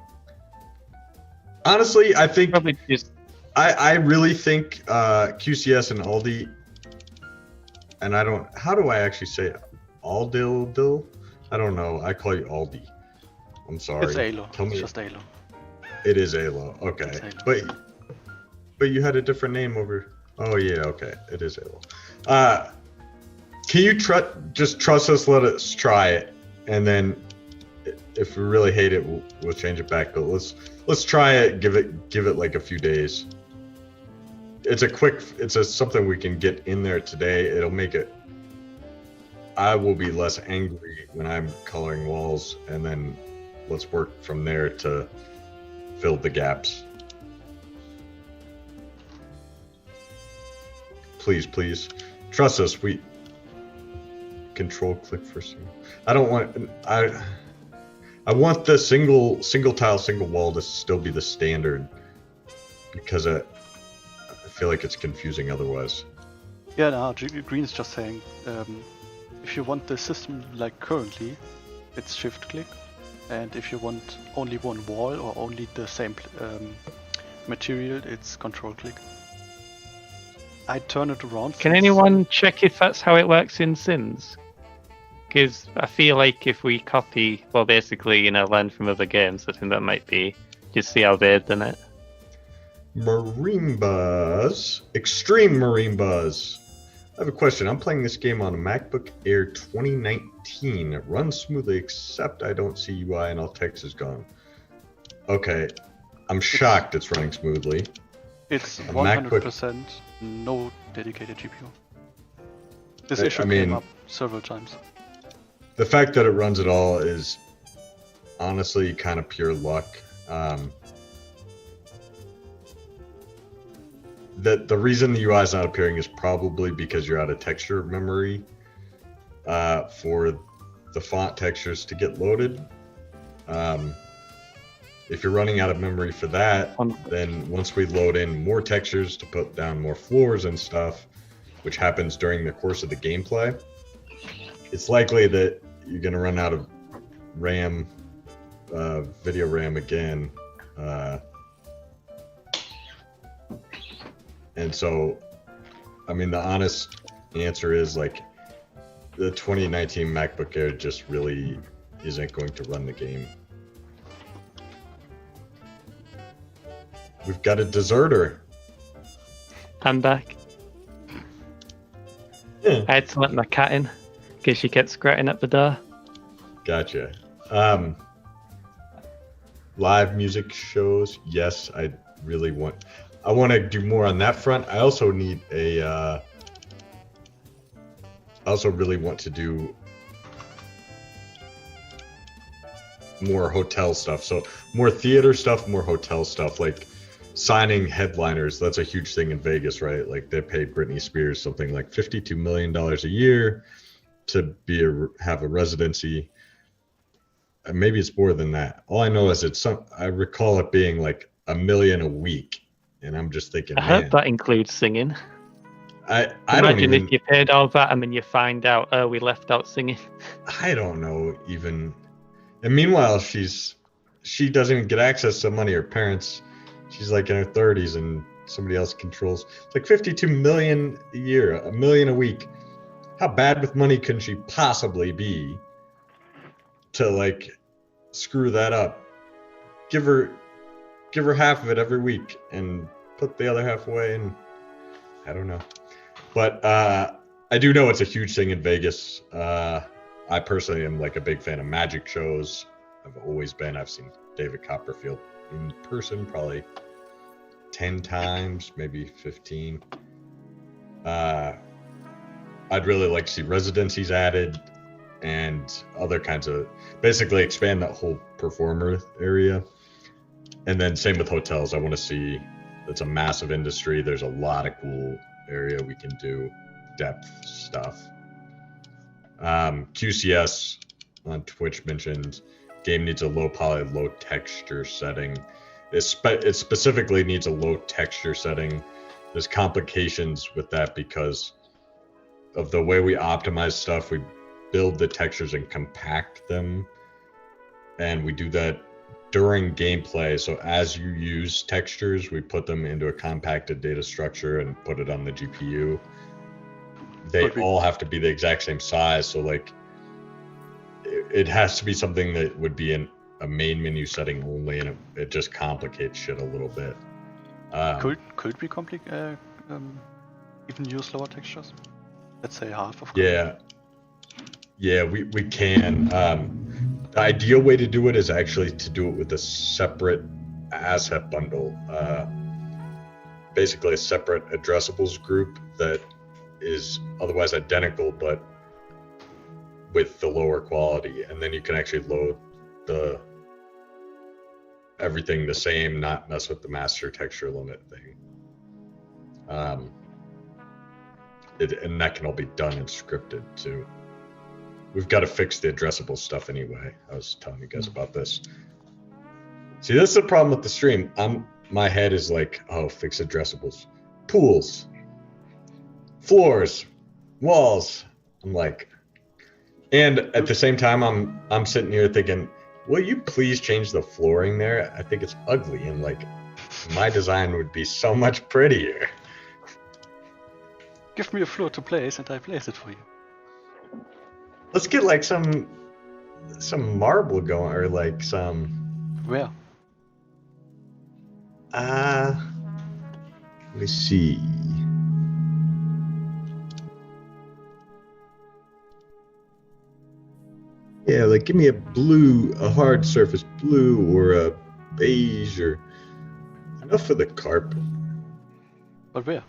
[SPEAKER 3] Honestly, I think
[SPEAKER 2] Probably just
[SPEAKER 3] I really think QCS and Aldi, and how do I actually say it? Aldil? I don't know. I call you Aldi. I'm sorry.
[SPEAKER 1] It's Alo.
[SPEAKER 3] Tell me.
[SPEAKER 1] It's just Alo.
[SPEAKER 3] It is Alo. Okay.
[SPEAKER 1] It's Alo.
[SPEAKER 3] But you had a different name over. Oh yeah, okay. It is Alo. Can you just trust us? Let us try it, and then if we really hate it, we'll change it back. But let's try it. Give it like a few days. It's something we can get in there today. It'll make it. I will be less angry when I'm coloring walls, and then let's work from there to fill the gaps. Please, trust us. We control click for single. I don't want. I want the single tile, single wall to still be the standard, because I feel like it's confusing otherwise.
[SPEAKER 1] Yeah, no, Green's just saying, if you want the system like currently, it's shift click, and if you want only one wall or only the same material, it's control click. I turn it around.
[SPEAKER 2] Can anyone check if that's how it works in Sims? Because I feel like if we copy, well, basically, learn from other games, I think that might be just see how they've done it.
[SPEAKER 3] Marine Buzz, Extreme Marine Buzz. I have a question. I'm playing this game on a MacBook Air 2019. It runs smoothly, except I don't see UI and all text is gone. Okay, I'm shocked it's running smoothly.
[SPEAKER 1] It's 100% no dedicated GPU. This issue
[SPEAKER 3] I mean,
[SPEAKER 1] came up several times.
[SPEAKER 3] The fact that it runs at all is honestly kind of pure luck. The reason the UI is not appearing is probably because you're out of texture memory for the font textures to get loaded. If you're running out of memory for that, then once we load in more textures to put down more floors and stuff, which happens during the course of the gameplay, it's likely that you're going to run out of RAM, video RAM again. And so, I mean, the honest answer is like the 2019 MacBook Air just really isn't going to run the game. We've got a deserter.
[SPEAKER 2] I'm back.
[SPEAKER 3] Yeah.
[SPEAKER 2] I had to let my cat in because she kept scratching at the door.
[SPEAKER 3] Gotcha. Live music shows. Yes, I want to do more on that front. I also need I also really want to do more hotel stuff. So more theater stuff, more hotel stuff, like signing headliners. That's a huge thing in Vegas, right? Like they pay Britney Spears something like $52 million a year to have a residency. And maybe it's more than that. All I know is I recall it being like $1 million a week. And I'm just thinking,
[SPEAKER 2] I hope that includes singing.
[SPEAKER 3] I don't even.
[SPEAKER 2] If you paid all that and then you find out, oh, we left out singing.
[SPEAKER 3] I don't know even. And meanwhile, she doesn't even get access to money. Her parents, she's like in her 30s, and somebody else controls. It's like $52 million a year, $1 million a week. How bad with money can she possibly be to like screw that up? Give her half of it every week and put the other half away, and I don't know. But I do know it's a huge thing in Vegas. I personally am like a big fan of magic shows. I've always been. I've seen David Copperfield in person probably 10 times, maybe 15. I'd really like to see residencies added and other kinds of, basically expand that whole performer area. And then same with hotels. I want to see, it's a massive industry. There's a lot of cool area we can do, depth stuff. QCS on Twitch mentioned game needs a low poly, low texture setting. It specifically needs a low texture setting. There's complications with that because of the way we optimize stuff. We build the textures and compact them, and we do that during gameplay. So as you use textures, we put them into a compacted data structure and put it on the GPU. They all have to be the exact same size. So like it has to be something that would be in a main menu setting only, and it just complicates shit a little bit.
[SPEAKER 1] Could we even use lower textures? Let's say half of.
[SPEAKER 3] Yeah, we can. The ideal way to do it is actually to do it with a separate asset bundle, basically a separate addressables group that is otherwise identical but with the lower quality, and then you can actually load everything the same, not mess with the master texture limit thing. And that can all be done and scripted too. We've got to fix the addressable stuff anyway. I was telling you guys about this. See, this is the problem with the stream. My head is like, oh, fix addressables. Pools, floors, walls. I'm like, and at the same time, I'm sitting here thinking, will you please change the flooring there? I think it's ugly, and like, my design would be so much prettier.
[SPEAKER 1] Give me a floor to place, and I place it for you.
[SPEAKER 3] Let's get like some marble going, or like some.
[SPEAKER 1] Where?
[SPEAKER 3] Let me see. Yeah, like give me a hard surface blue, or a beige, or enough for the carpet.
[SPEAKER 1] But where?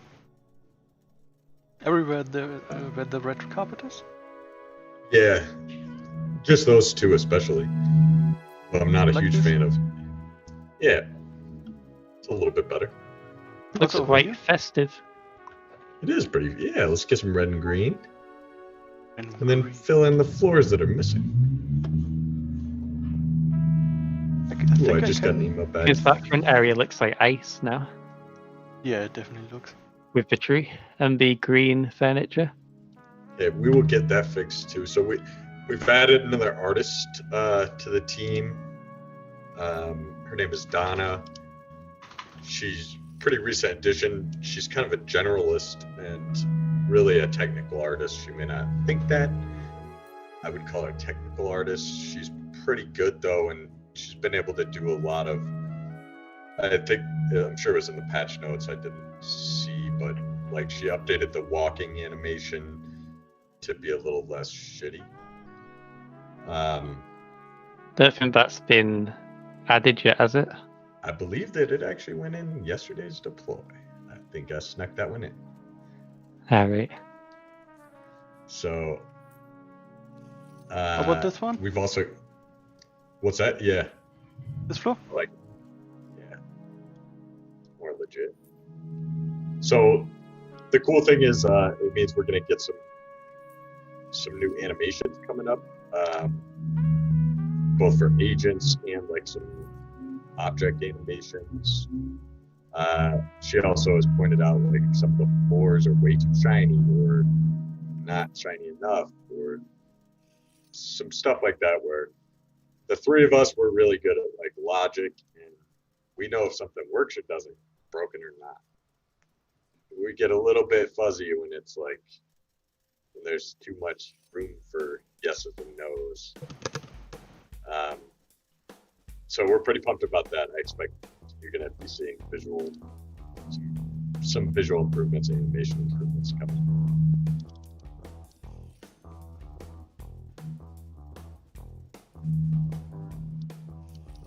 [SPEAKER 1] Everywhere where the red carpet is?
[SPEAKER 3] Yeah, just those two especially. But I'm not a huge fan of. Yeah, it's a little bit better.
[SPEAKER 2] Looks quite festive.
[SPEAKER 3] It is pretty. Yeah, let's get some red and green. And then
[SPEAKER 1] green.
[SPEAKER 3] fill in the floors that are missing. I just got an email back.
[SPEAKER 2] His background area looks like ice now.
[SPEAKER 1] Yeah, it definitely looks.
[SPEAKER 2] With the tree and the green furniture.
[SPEAKER 3] Yeah, we will get that fixed too. So we've added another artist to the team. Her name is Donna. She's pretty recent addition. She's kind of a generalist and really a technical artist. She may not think that. I would call her a technical artist. She's pretty good though, and she's been able to do a lot of. I'm sure it was in the patch notes. I didn't see, but like she updated the walking animation to be a little less shitty.
[SPEAKER 2] Don't think that's been added yet, has it?
[SPEAKER 3] I believe that it actually went in yesterday's deploy. I think I snuck that one in.
[SPEAKER 2] Alright.
[SPEAKER 3] So.
[SPEAKER 1] How about this one?
[SPEAKER 3] We've also. What's that? Yeah.
[SPEAKER 1] This floor?
[SPEAKER 3] Like. Yeah. More legit. So, the cool thing is, it means we're gonna get some new animations coming up, both for agents and like some object animations. She also has pointed out like some of the floors are way too shiny or not shiny enough, or some stuff like that, where the three of us were really good at like logic, and we know if something works or doesn't, broken or not. We get a little bit fuzzy when it's like when there's too much room for yeses and nos. So we're pretty pumped about that. I expect you're going to be seeing some visual improvements and animation improvements coming.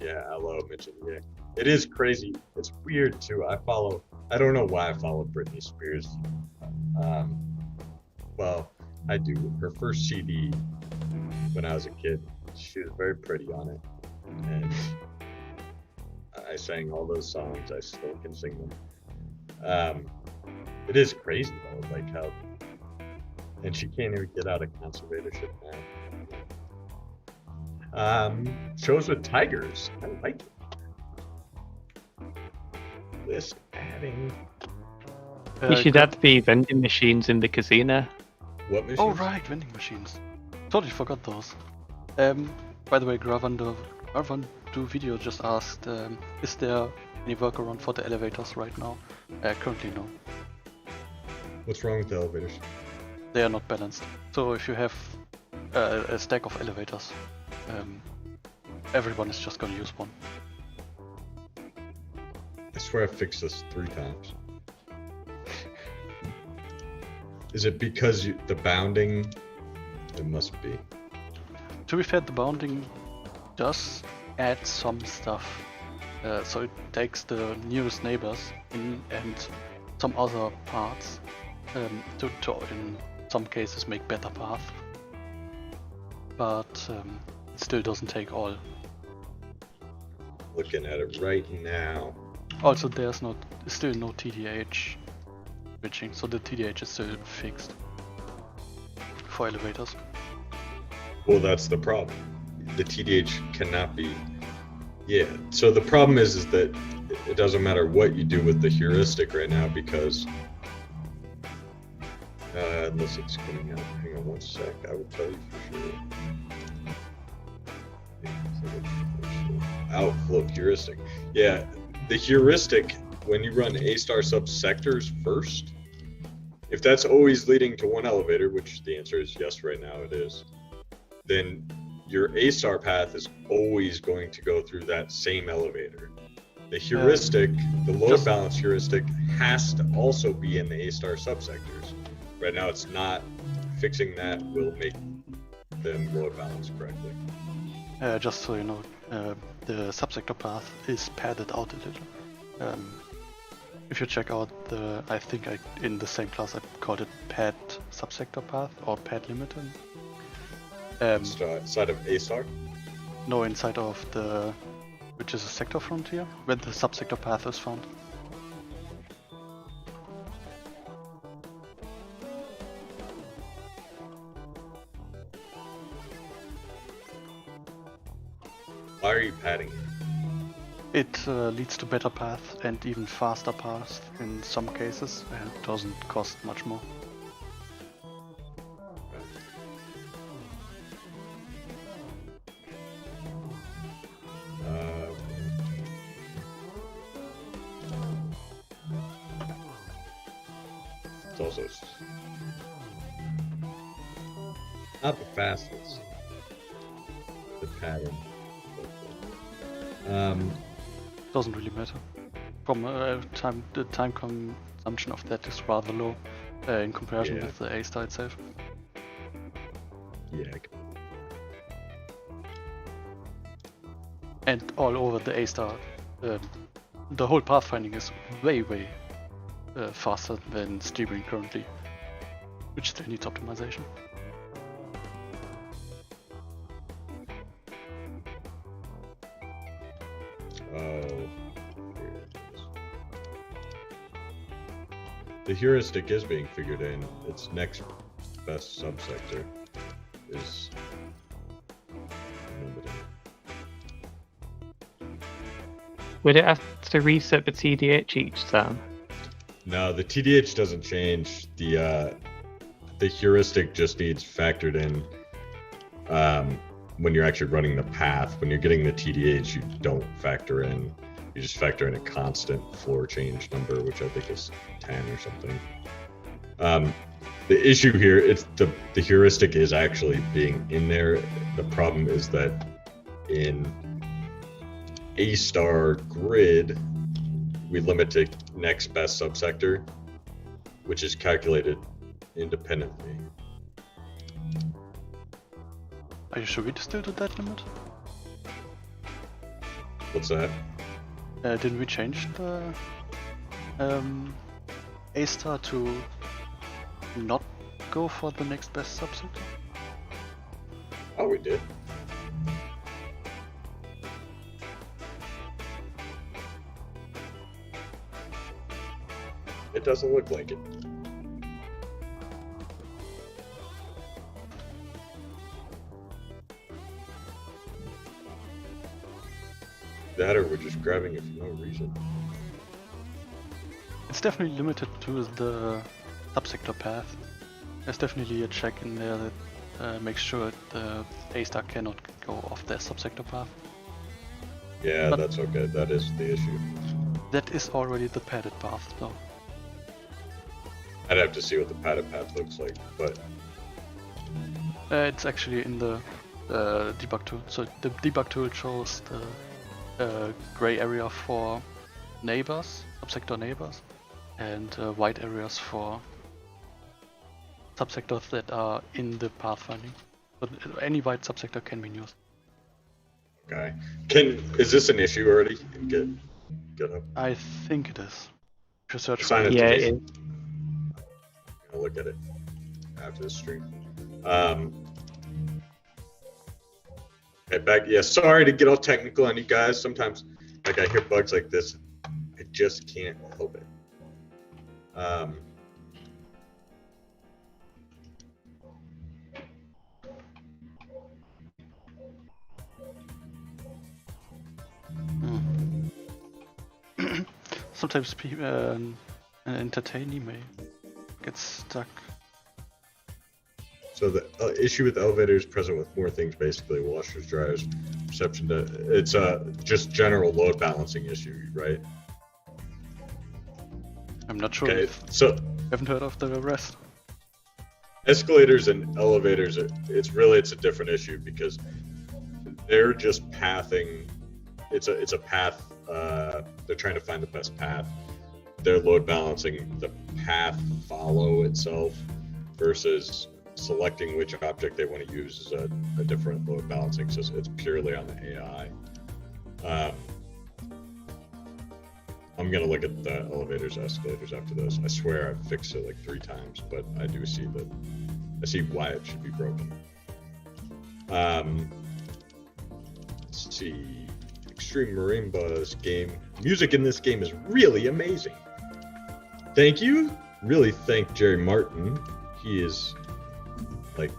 [SPEAKER 3] Yeah, hello, Mitchell. Yeah, it is crazy. It's weird too. I don't know why I follow Britney Spears. Well, I do. Her first CD when I was a kid, she was very pretty on it, and I sang all those songs. I still can sing them. It is crazy though, like how, and she can't even get out of conservatorship now. Shows with tigers. I like it. List adding.
[SPEAKER 2] You should add the vending machines in the casino.
[SPEAKER 3] What machines?
[SPEAKER 1] Oh right, vending machines. Totally forgot those. By the way, Gravandu video just asked, is there any workaround for the elevators right now? Currently no.
[SPEAKER 3] What's wrong with the elevators?
[SPEAKER 1] They are not balanced. So if you have a stack of elevators, everyone is just gonna use one.
[SPEAKER 3] I swear I fixed this 3 times. Is it because the bounding? It must be.
[SPEAKER 1] To be fair, the bounding does add some stuff. So it takes the nearest neighbors in and some other parts to in some cases make better path. But it still doesn't take all.
[SPEAKER 3] Looking at it right now.
[SPEAKER 1] Also, there's still no TDH switching, so the TDH is still fixed for elevators.
[SPEAKER 3] Well, that's the problem. The TDH cannot be. Yeah. So the problem is that it doesn't matter what you do with the heuristic right now because unless it's coming out. Hang on one sec. I will tell you for sure. Outflow heuristic. Yeah. The heuristic, when you run A-star subsectors first, if that's always leading to one elevator, which the answer is yes right now it is, then your A-star path is always going to go through that same elevator. The heuristic, the load balance heuristic, has to also be in the A-star subsectors. Right now it's not. Fixing that will make them load balance correctly.
[SPEAKER 1] Just so you know, the subsector path is padded out a little. If you check out I think in the same class I called it pad subsector path or pad limited.
[SPEAKER 3] Inside of A-star?
[SPEAKER 1] No, inside of which is a sector frontier, where the subsector path is found.
[SPEAKER 3] Why are you padding it?
[SPEAKER 1] It leads to better path and even faster paths in some cases, and doesn't cost much more.
[SPEAKER 3] It's also not the fastest. The pattern.
[SPEAKER 1] Doesn't really matter. From the time consumption of that is rather low in comparison with the A-star itself.
[SPEAKER 3] Yeah.
[SPEAKER 1] And all over the A-star, the whole pathfinding is way faster than steering currently, which still needs optimization.
[SPEAKER 3] The heuristic is being figured in. Its next best subsector is
[SPEAKER 2] Would it have to reset the TDH each time?
[SPEAKER 3] No, the TDH doesn't change. The heuristic just needs factored in when you're actually running the path. When you're getting the TDH, you don't factor in. You just factor in a constant floor change number, which I think is 10 or something. The issue here, it's the heuristic is actually being in there. The problem is that in A-star grid, we limit to next best subsector, which is calculated independently.
[SPEAKER 1] Are you sure we still do that limit?
[SPEAKER 3] What's that?
[SPEAKER 1] Didn't we change the A-star to not go for the next best subsector?
[SPEAKER 3] Oh, we did. It doesn't look like it. That or we're just grabbing it for no reason.
[SPEAKER 1] It's definitely limited to the subsector path. There's definitely a check in there that makes sure the A-star cannot go off their subsector path.
[SPEAKER 3] Yeah,
[SPEAKER 1] But-
[SPEAKER 3] that's okay. That is the issue.
[SPEAKER 1] That is already the padded path, though.
[SPEAKER 3] I'd have to see what the padded path looks like, but
[SPEAKER 1] It's actually in the debug tool. So the debug tool shows the gray area for neighbors, subsector neighbors, and white areas for subsectors that are in the pathfinding. But any white subsector can be used.
[SPEAKER 3] okay. Is this an issue already in GitHub?
[SPEAKER 1] I think it is. If you search
[SPEAKER 3] Sign
[SPEAKER 1] for
[SPEAKER 3] it.
[SPEAKER 1] it.
[SPEAKER 2] Yeah,
[SPEAKER 3] Jason.
[SPEAKER 2] it,
[SPEAKER 3] I'm gonna look at it after the stream. Okay, back. Yeah, sorry to get all technical on you guys. Sometimes, like, I hear bugs like this, I just can't help it.
[SPEAKER 1] Sometimes people, an entertainee may get stuck.
[SPEAKER 3] So the issue with the elevator is present with more things, basically washers, dryers, reception. It's just general load balancing issue, right?
[SPEAKER 1] I'm not sure
[SPEAKER 3] Okay,
[SPEAKER 1] if
[SPEAKER 3] so
[SPEAKER 1] you haven't heard of the rest.
[SPEAKER 3] escalators and elevators, it's a different issue because they're just pathing. It's a path. They're trying to find the best path. They're load balancing the path follow itself versus selecting which object they want to use is a different load balancing. So it's purely on the AI. I'm gonna look at the elevators, escalators after this. I swear I've fixed it like 3 times, but I do see I see why it should be broken. Let's see. Extreme Marimbas game. Music in this game is really amazing. Thank you. Really thank Jerry Martin. He is like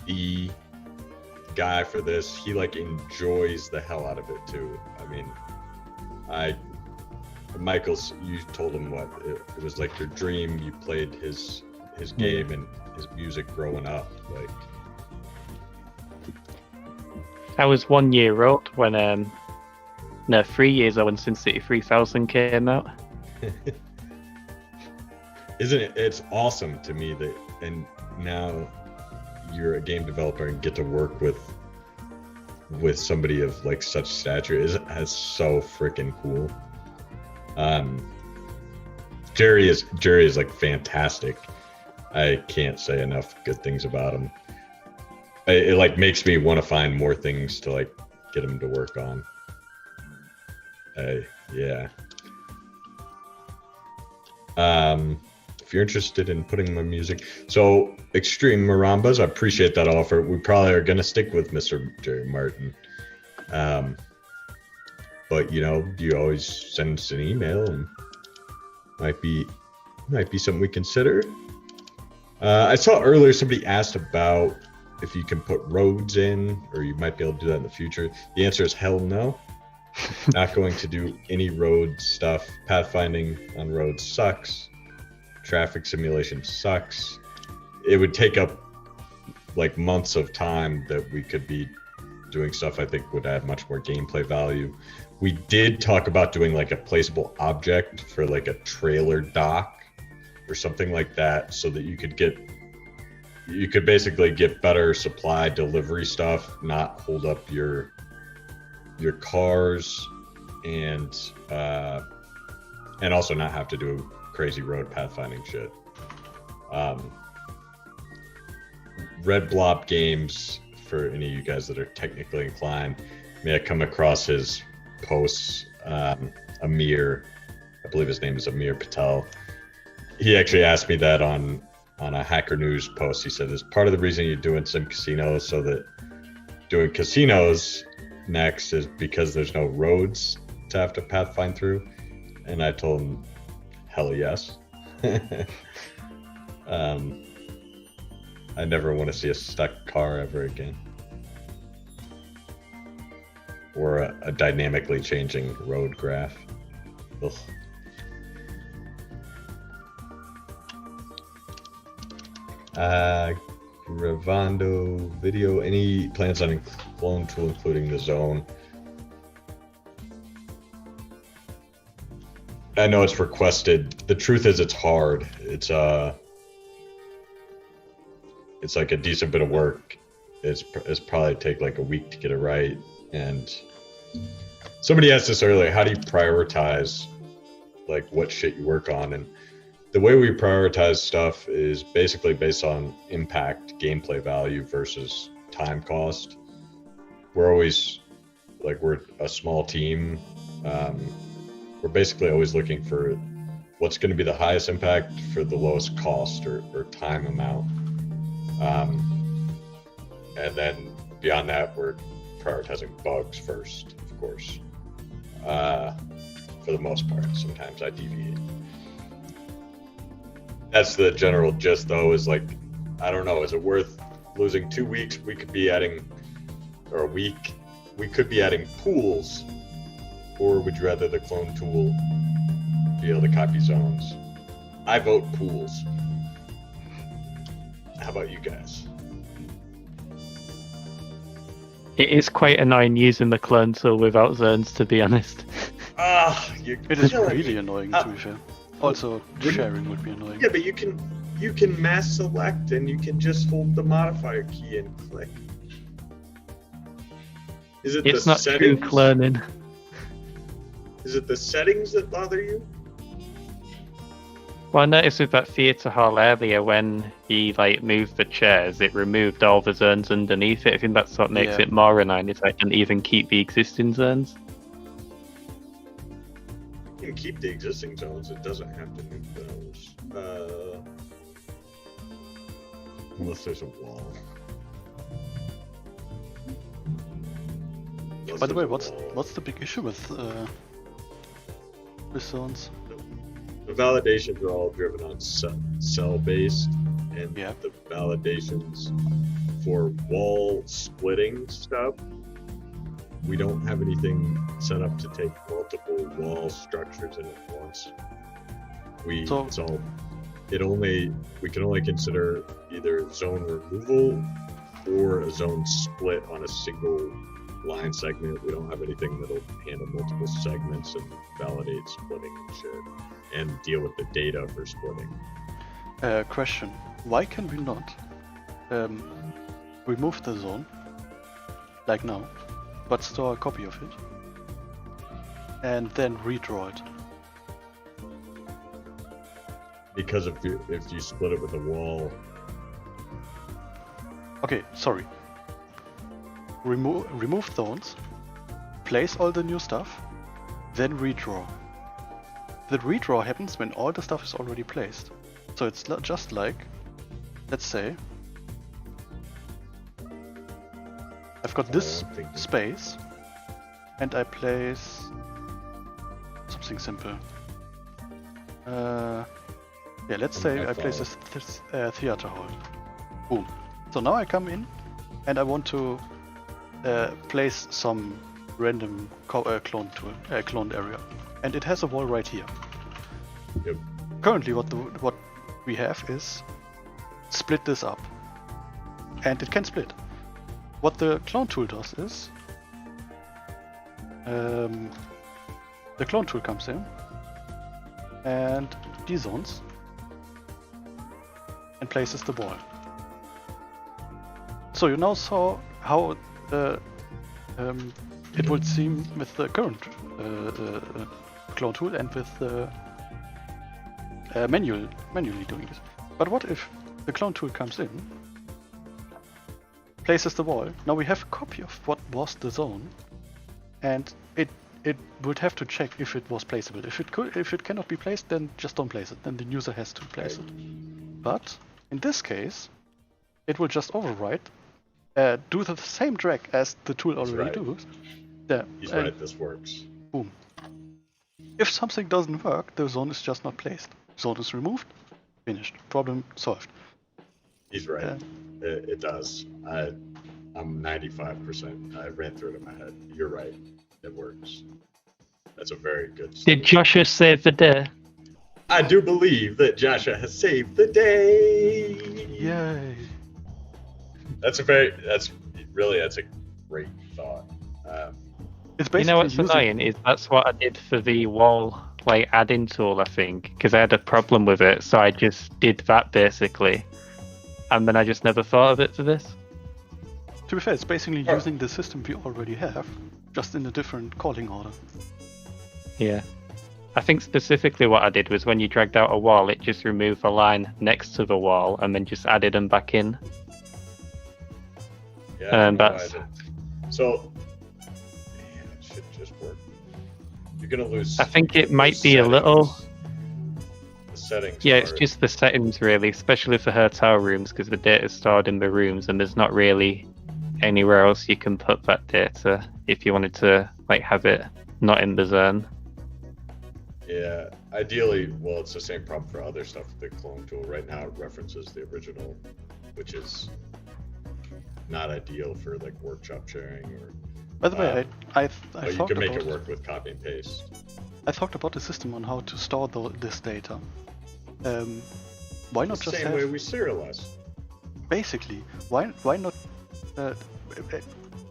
[SPEAKER 3] the guy for this. He like enjoys the hell out of it too. I mean, Michael's, you told him what it was like your dream. You played his game and his music growing up. Like,
[SPEAKER 2] I was 1 year old when 3 years old when SimCity 3000 came out.
[SPEAKER 3] isn't it? It's awesome to me that, and now you're a game developer and get to work with somebody of like such stature. Is so freaking cool. Jerry is like fantastic. I can't say enough good things about him. It like makes me want to find more things to like get him to work on. Yeah. If you're interested in putting my music, so Extreme Marambas, I appreciate that offer. We probably are gonna stick with Mr. Jerry Martin. But you always send us an email and might be something we consider. I saw earlier somebody asked about if you can put roads in, or you might be able to do that in the future. The answer is hell no. Not going to do any road stuff. Pathfinding on roads sucks. Traffic simulation sucks. It would take up like months of time that we could be doing stuff I think would add much more gameplay value. We did talk about doing like a placeable object for like a trailer dock or something like that, so that you could basically get better supply delivery stuff, not hold up your cars, and also not have to do crazy road pathfinding shit. Red Blob Games, for any of you guys that are technically inclined, may have come across his posts, Amir, I believe his name is Amir Patel. He actually asked me that on a Hacker News post. He said, "Is part of the reason you're doing SimCasino so that doing casinos next is because there's no roads to have to pathfind through?" And I told him, hell yes. I never want to see a stuck car ever again. Or a dynamically changing road graph. Ugh. Gravando video. Any plans on clone tool including the zone? I know it's requested. The truth is it's hard. It's like a decent bit of work. It's probably take like a week to get it right. And somebody asked us earlier, how do you prioritize like what shit you work on? And the way we prioritize stuff is basically based on impact, gameplay value versus time cost. We're always like, we're a small team. We're basically always looking for what's going to be the highest impact for the lowest cost or time amount. And then beyond that, we're prioritizing bugs first, of course. For the most part, sometimes I deviate. That's the general gist, though, is like, I don't know, is it worth losing 2 weeks? We could be adding, or a week, we could be adding pools, or would you rather the clone tool be able to copy zones? I vote pools. How about you guys?
[SPEAKER 2] It is quite annoying using the clone tool without zones, to be honest.
[SPEAKER 1] It is really annoying, to be fair. Also, sharing would be annoying.
[SPEAKER 3] Yeah, but you can mass select and you can just hold the modifier key and click. Is it
[SPEAKER 2] It's
[SPEAKER 3] the
[SPEAKER 2] not true
[SPEAKER 3] settings?
[SPEAKER 2] cloning.
[SPEAKER 3] Is it the settings that bother you?
[SPEAKER 2] Well, I noticed with that theatre hall earlier, when he like moved the chairs, it removed all the zones underneath it. I think that's what makes it more annoying, is I can even keep the existing zones.
[SPEAKER 3] You can keep the existing zones, it doesn't have to move those. Unless there's a wall.
[SPEAKER 1] By the way, what's the big issue with zones?
[SPEAKER 3] The validations are all driven on cell-based, and the validations for wall splitting stuff, we don't have anything set up to take multiple wall structures in at once. We can only consider either zone removal or a zone split on a single line segment. We don't have anything that'll handle multiple segments and validate splitting and shit, and deal with the data for splitting.
[SPEAKER 1] Question: why can we not remove the zone, like now, but store a copy of it, and then redraw it?
[SPEAKER 3] Because if you split it with a wall.
[SPEAKER 1] Okay, sorry. Remove zones, place all the new stuff, then redraw. The redraw happens when all the stuff is already placed. So it's just like, let's say, I've got this space, and I place something simple. Yeah, let's say I place this theater hall. Boom. So now I come in, and I want to place some random cloned area, and it has a wall right here.
[SPEAKER 3] Yep.
[SPEAKER 1] Currently, what we have is split this up, and it can split. What the clone tool does is the clone tool comes in and dezones and places the wall. So you now saw how it would seem with the current clone tool and with the manually doing it. But what if the clone tool comes in, places the wall? Now we have a copy of what was the zone, and it would have to check if it was placeable. If it cannot be placed, then just don't place it. Then the user has to place it. But in this case, it will just override, do the same drag as the tool already does. There.
[SPEAKER 3] He's right. This works.
[SPEAKER 1] Boom. If something doesn't work, the zone is just not placed. Zone is removed. Finished. Problem solved.
[SPEAKER 3] He's right. It does. I'm 95%. I ran through it in my head. You're right. It works. That's a very good story.
[SPEAKER 2] Did Joshua save the day?
[SPEAKER 3] I do believe that Joshua has saved the day.
[SPEAKER 1] Yay.
[SPEAKER 3] That's a great thought.
[SPEAKER 1] It's basically
[SPEAKER 2] You know what's annoying is that's what I did for the wall add-in tool, I think, because I had a problem with it, so I just did that basically, and then I just never thought of it for this.
[SPEAKER 1] To be fair, it's basically using the system we already have, just in a different calling order.
[SPEAKER 2] Yeah. I think specifically what I did was when you dragged out a wall, it just removed a line next to the wall and then just added them back in.
[SPEAKER 3] Yeah,
[SPEAKER 2] that's...
[SPEAKER 3] So, man, it should just work. You're gonna lose.
[SPEAKER 2] I think it might be a little.
[SPEAKER 3] The settings.
[SPEAKER 2] Yeah, it's just the settings really, especially for hotel rooms, because the data is stored in the rooms, and there's not really anywhere else you can put that data if you wanted to have it not in the zone.
[SPEAKER 3] Yeah, ideally, well, it's the same problem for other stuff with the clone tool. Right now, it references the original, which is not ideal for workshop sharing or.
[SPEAKER 1] By the way, I
[SPEAKER 3] but you can make it work with copy and paste.
[SPEAKER 1] I talked about the system on how to store this data. Why not
[SPEAKER 3] the
[SPEAKER 1] just
[SPEAKER 3] same way we serialize?
[SPEAKER 1] Basically, why not?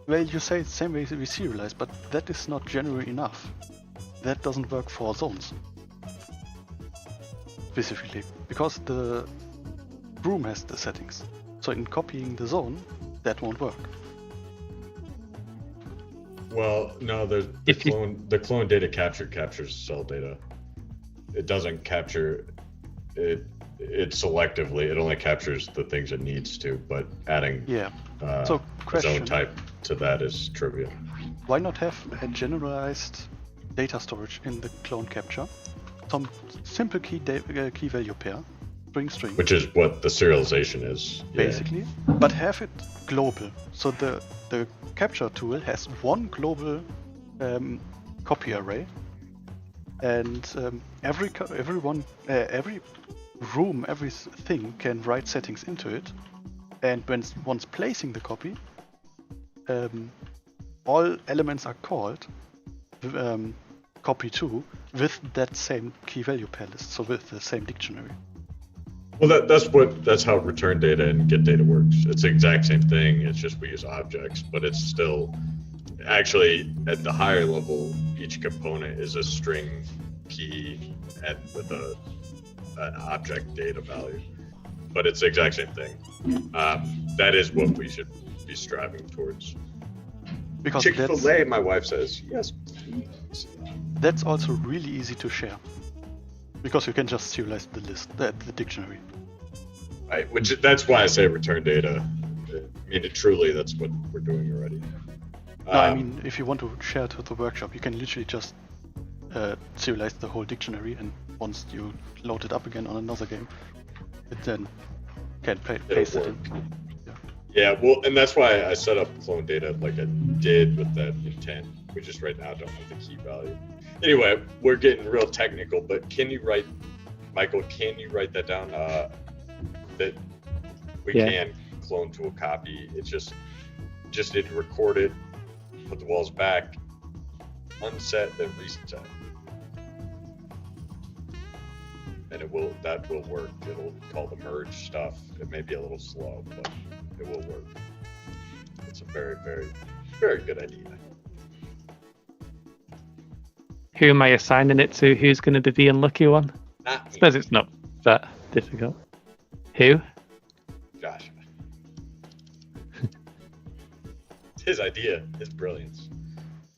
[SPEAKER 1] Well, you say it's the same way we serialize, but that is not general enough. That doesn't work for zones specifically, because the room has the settings. So in copying the zone, that won't work.
[SPEAKER 3] Well, no, the clone data captures cell data. It doesn't capture it selectively. It only captures the things it needs to, but adding
[SPEAKER 1] so
[SPEAKER 3] zone type to that is trivial.
[SPEAKER 1] Why not have a generalized data storage in the clone capture? Some simple key value pair, string.
[SPEAKER 3] Which is what the serialization is.
[SPEAKER 1] Basically, but have it global. So the capture tool has one global copy array, and every room, everything can write settings into it, and once placing the copy, all elements are called copy2 with that same key value pair list, so with the same dictionary.
[SPEAKER 3] Well, that's how return data and get data works. It's the exact same thing. It's just we use objects, but it's still actually at the higher level. Each component is a string key and with an object data value, but it's the exact same thing. That is what we should be striving towards.
[SPEAKER 1] Because
[SPEAKER 3] Chick-fil-A, my wife says, yes, please.
[SPEAKER 1] That's also really easy to share. Because you can just serialize the list, the dictionary.
[SPEAKER 3] Right, that's why I say return data. I mean, truly, that's what we're doing already.
[SPEAKER 1] No, I mean, if you want to share to the workshop, you can literally just serialize the whole dictionary, and once you load it up again on another game, it then can paste it in.
[SPEAKER 3] Yeah, well, and that's why I set up clone data like I did with that intent. We just right now don't have the key value. Anyway, we're getting real technical, but Michael, can you write that down? That we can clone to a copy. It's just need to record it, put the walls back, unset, then reset. And that will work. It'll call the merge stuff. It may be a little slow, but it will work. It's a very, very, very good idea.
[SPEAKER 2] Who am I assigning it to? Who's going to be the unlucky one?
[SPEAKER 3] Not me.
[SPEAKER 2] I suppose it's not that difficult. Who?
[SPEAKER 3] Josh. It's his idea, his brilliance.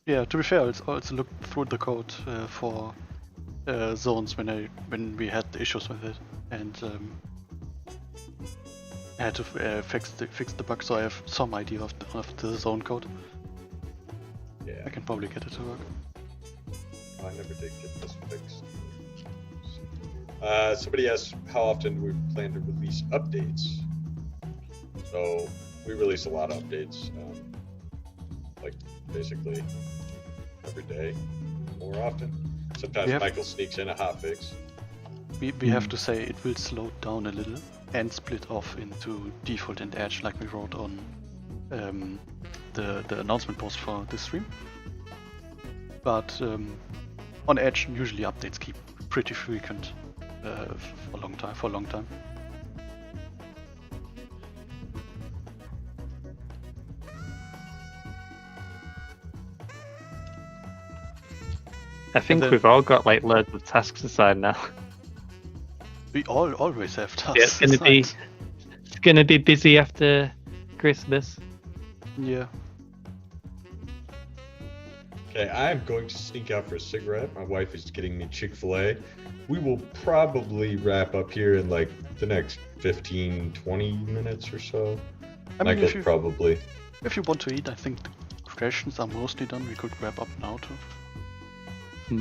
[SPEAKER 1] Yeah, to be fair, I also looked through the code for zones when we had the issues with it, and I had to fix the bug, so I have some idea of the zone code.
[SPEAKER 3] Yeah.
[SPEAKER 1] I can probably get it to work.
[SPEAKER 3] I never did get this fixed. Somebody asked how often we plan to release updates. So we release a lot of updates, like basically every day, more often. Sometimes Michael sneaks in a hot fix.
[SPEAKER 1] We have to say it will slow down a little and split off into default and edge, like we wrote on the announcement post for this stream. But on edge, usually updates keep pretty frequent for a long time.
[SPEAKER 2] I think we've all got like loads of tasks assigned now.
[SPEAKER 1] We always have tasks.
[SPEAKER 2] Yeah, it's gonna be busy after Christmas.
[SPEAKER 1] Yeah.
[SPEAKER 3] Okay, I'm going to sneak out for a cigarette. My wife is getting me Chick-fil-A. We will probably wrap up here in like the next 15-20 minutes or so.
[SPEAKER 1] I mean,
[SPEAKER 3] Michael's probably.
[SPEAKER 1] If you want to eat, I think the questions are mostly done. We could wrap up now too.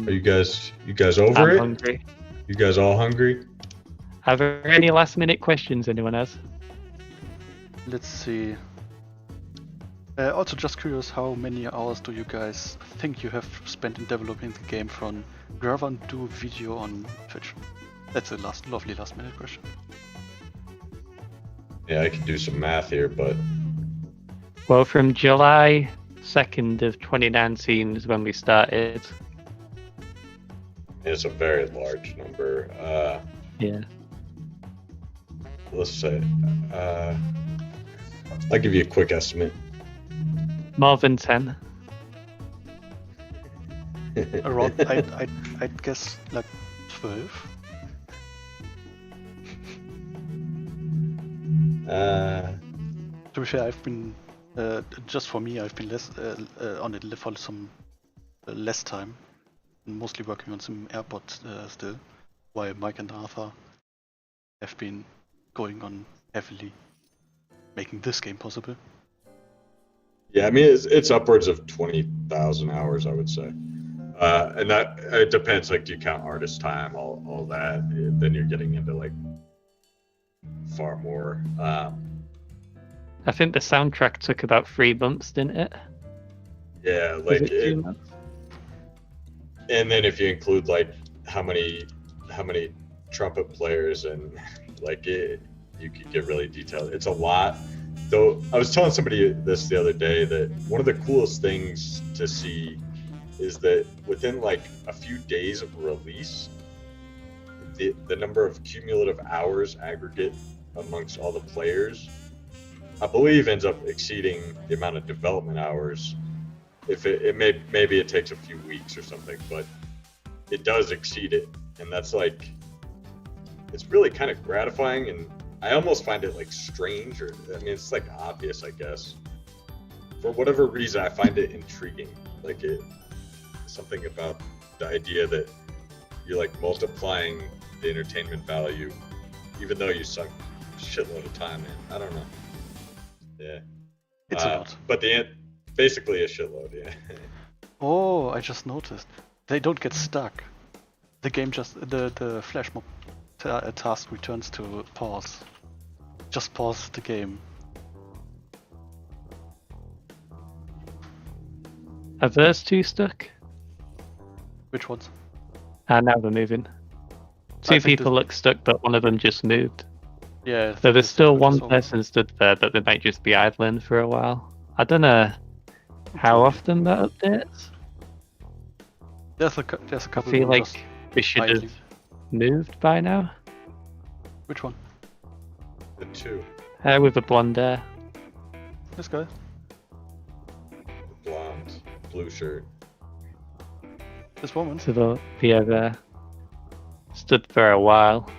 [SPEAKER 3] Are you guys over
[SPEAKER 2] I'm
[SPEAKER 3] it?
[SPEAKER 2] hungry.
[SPEAKER 3] You guys all hungry?
[SPEAKER 2] Are there any last minute questions anyone has?
[SPEAKER 1] Let's see. Also just curious, how many hours do you guys think you have spent in developing the game from Gravan to video on Twitch? That's a lovely last minute question.
[SPEAKER 3] Yeah, I can do some math here, but...
[SPEAKER 2] Well, from July 2nd of 2019 is when we started.
[SPEAKER 3] It's a very large number.
[SPEAKER 2] Yeah.
[SPEAKER 3] Let's say, I'll give you a quick estimate.
[SPEAKER 2] More than 10.
[SPEAKER 1] Around, I'd guess like 12. To be fair, I've been just for me, I've been less on it for some less time, mostly working on some airports still, while Mike and Arthur have been going on heavily making this game possible.
[SPEAKER 3] Yeah, I mean it's upwards of 20,000 hours, I would say, and that it depends. Like, do you count artist time, all that? Then you're getting into like far more.
[SPEAKER 2] I think the soundtrack took about 3 months, didn't it?
[SPEAKER 3] Yeah, like
[SPEAKER 2] Was it 2 months?
[SPEAKER 3] And then if you include like how many trumpet players and like you could get really detailed. It's a lot. Though I was telling somebody this the other day that one of the coolest things to see is that within like a few days of release, the number of cumulative hours aggregate amongst all the players, I believe, ends up exceeding the amount of development hours. If maybe it takes a few weeks or something, but it does exceed it, and that's like, it's really kind of gratifying, and I almost find it like strange, or I mean, it's like obvious, I guess. For whatever reason, I find it intriguing. Like something about the idea that you're like multiplying the entertainment value, even though you sunk a shitload of time in. I don't know. Yeah.
[SPEAKER 1] It's a lot.
[SPEAKER 3] But basically a shitload, yeah.
[SPEAKER 1] Oh, I just noticed. They don't get stuck. The game just, the flash mob task returns to pause. Just pause the game.
[SPEAKER 2] Are those two stuck?
[SPEAKER 1] Which ones?
[SPEAKER 2] Now they're moving. Two people look stuck, but one of them just moved.
[SPEAKER 1] Yeah.
[SPEAKER 2] So there's still one person stood there, but they might just be idling for a while. I don't know how often that updates.
[SPEAKER 1] There's a couple.
[SPEAKER 2] I feel like we should have moved by now.
[SPEAKER 1] Which one?
[SPEAKER 3] The two.
[SPEAKER 2] With the blonde hair.
[SPEAKER 1] This guy.
[SPEAKER 3] The blonde, blue shirt.
[SPEAKER 1] This woman.
[SPEAKER 2] So the other stood for a while.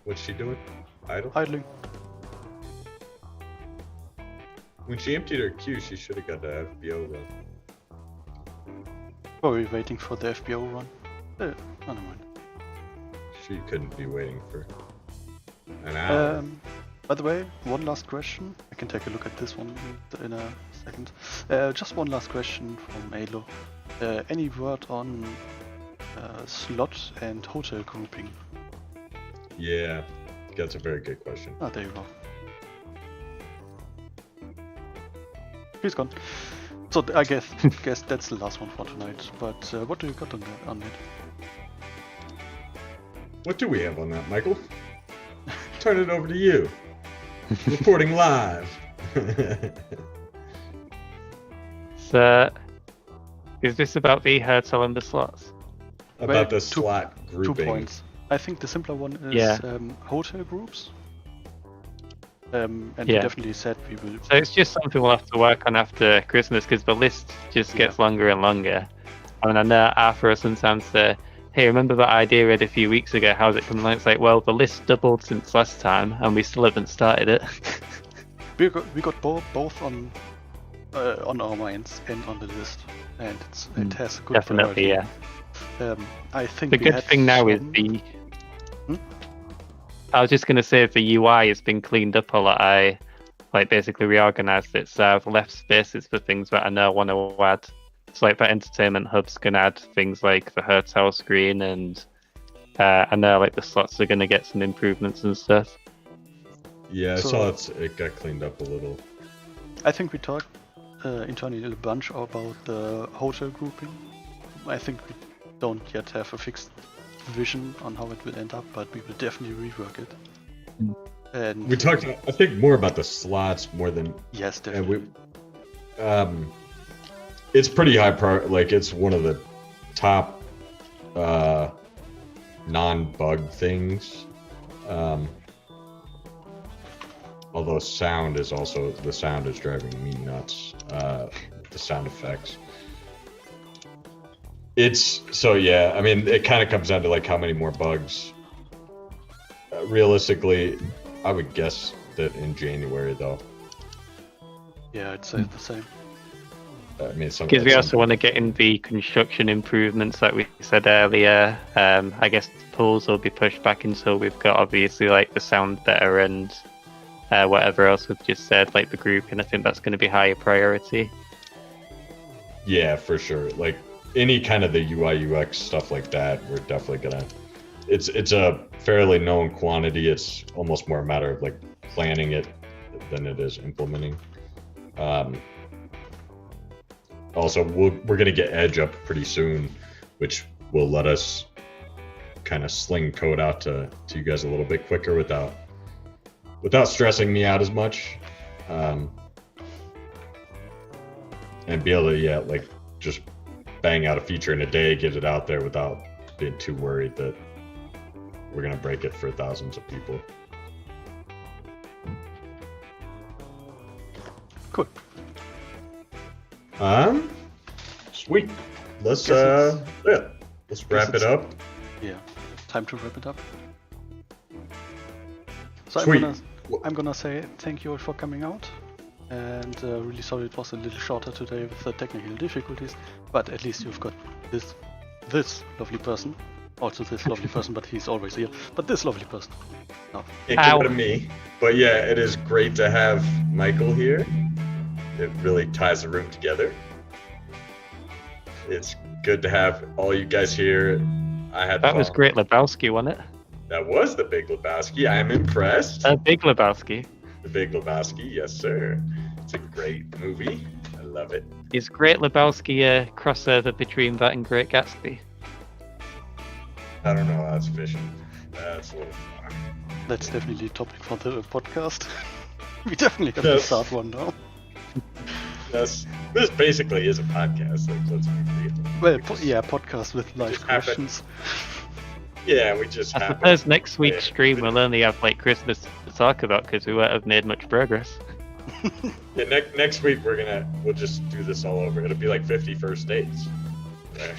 [SPEAKER 3] What's she doing?
[SPEAKER 1] Idling.
[SPEAKER 3] When she emptied her queue, she should have got the FBO run.
[SPEAKER 1] Probably waiting for the FBO run. Oh, never mind.
[SPEAKER 3] She couldn't be waiting for an hour.
[SPEAKER 1] By the way, one last question. I can take a look at this one in a second. Just one last question from Alo. Any word on slot and hotel grouping?
[SPEAKER 3] Yeah, that's a very good question.
[SPEAKER 1] Ah, there you go. He's gone. So I guess that's the last one for tonight. But what do you got on it?
[SPEAKER 3] What do we have on that, Michael? Turn it over to you. Reporting live.
[SPEAKER 2] So, is this about the hotel and the slots?
[SPEAKER 3] About the slot grouping.
[SPEAKER 1] 2 points. I think the simpler one is
[SPEAKER 2] Yeah.
[SPEAKER 1] Hotel groups. And we
[SPEAKER 2] Yeah.
[SPEAKER 1] definitely said we will.
[SPEAKER 2] So it's just something we'll have to work on after Christmas because the list just gets longer and longer. I mean, I know Arthur sometimes say, hey, remember that idea we had a few weeks ago? How's it coming along? It's like, well, the list doubled since last time and we still haven't started it.
[SPEAKER 1] We got both on our minds and on the list, and it has a good
[SPEAKER 2] Definitely,
[SPEAKER 1] priority.
[SPEAKER 2] yeah.
[SPEAKER 1] I think
[SPEAKER 2] The
[SPEAKER 1] we
[SPEAKER 2] good
[SPEAKER 1] had
[SPEAKER 2] thing now is
[SPEAKER 1] some-
[SPEAKER 2] the... I was just going to say the UI has been cleaned up a lot. I basically reorganized it, so I've left spaces for things that I know I want to add. So like the entertainment hubs can add things like the hotel screen, and I know like the slots are going to get some improvements and stuff.
[SPEAKER 3] Yeah, I
[SPEAKER 1] So-
[SPEAKER 3] saw it got cleaned up a little.
[SPEAKER 1] I think we talked internally a bunch about the hotel grouping. I think we don't yet have a fixed vision on how it will end up, but we will definitely rework it. And
[SPEAKER 3] We talked, I think, more about the slots more than
[SPEAKER 1] yes,
[SPEAKER 3] and
[SPEAKER 1] definitely.
[SPEAKER 3] it's pretty high priority. Like it's one of the top non-bug things. Although sound is driving me nuts. The sound effects. It's so yeah. I mean, it kind of comes down to like how many more bugs. Realistically, I would guess that in January though.
[SPEAKER 1] Yeah, I'd say the same.
[SPEAKER 3] I mean,
[SPEAKER 2] Because we also want to get in the construction improvements like we said earlier. I guess the pools will be pushed back until we've got obviously like the sound better and whatever else we've just said, like the group, and I think that's going to be higher priority.
[SPEAKER 3] Yeah, for sure. Like any kind of the UI UX stuff like that, we're definitely gonna. It's a fairly known quantity. It's almost more a matter of like planning it than it is implementing. Also, we're gonna get Edge up pretty soon, which will let us kind of sling code out to you guys a little bit quicker without stressing me out as much, and be able to like just bang out a feature in a day, get it out there without being too worried that we're gonna break it for thousands of people.
[SPEAKER 1] Cool.
[SPEAKER 3] Sweet. Let's
[SPEAKER 1] Guess
[SPEAKER 3] let's wrap it up.
[SPEAKER 1] Yeah, time to wrap it up. So
[SPEAKER 3] Sweet.
[SPEAKER 1] I'm gonna say thank you all for coming out, and really sorry it was a little shorter today with the technical difficulties, but at least you've got this lovely person, also this lovely person, but he's always here, but this lovely person. No.
[SPEAKER 3] Can't give it to me. But yeah, it is great to have Michael here. It really ties the room together. It's good to have all you guys here.
[SPEAKER 2] That was great Lebowski, wasn't it?
[SPEAKER 3] That was the Big Lebowski. I am impressed.
[SPEAKER 2] Big Lebowski.
[SPEAKER 3] The Big Lebowski, yes sir. It's a great movie. I love it.
[SPEAKER 2] Is Great Lebowski a crossover between that and Great Gatsby?
[SPEAKER 3] I don't know. That's fishing. That's a little far.
[SPEAKER 1] That's definitely a topic for the podcast. We definitely have to start one now.
[SPEAKER 3] This basically is a podcast. Like, let's be real.
[SPEAKER 1] Well, podcast with live
[SPEAKER 3] just happen-
[SPEAKER 1] questions.
[SPEAKER 3] Yeah, we just
[SPEAKER 2] I
[SPEAKER 3] happen.
[SPEAKER 2] suppose next week's stream we'll only have like Christmas to talk about because we won't have made much progress.
[SPEAKER 3] Yeah, next week we'll just do this all over. It'll be like 50 First Dates. Right.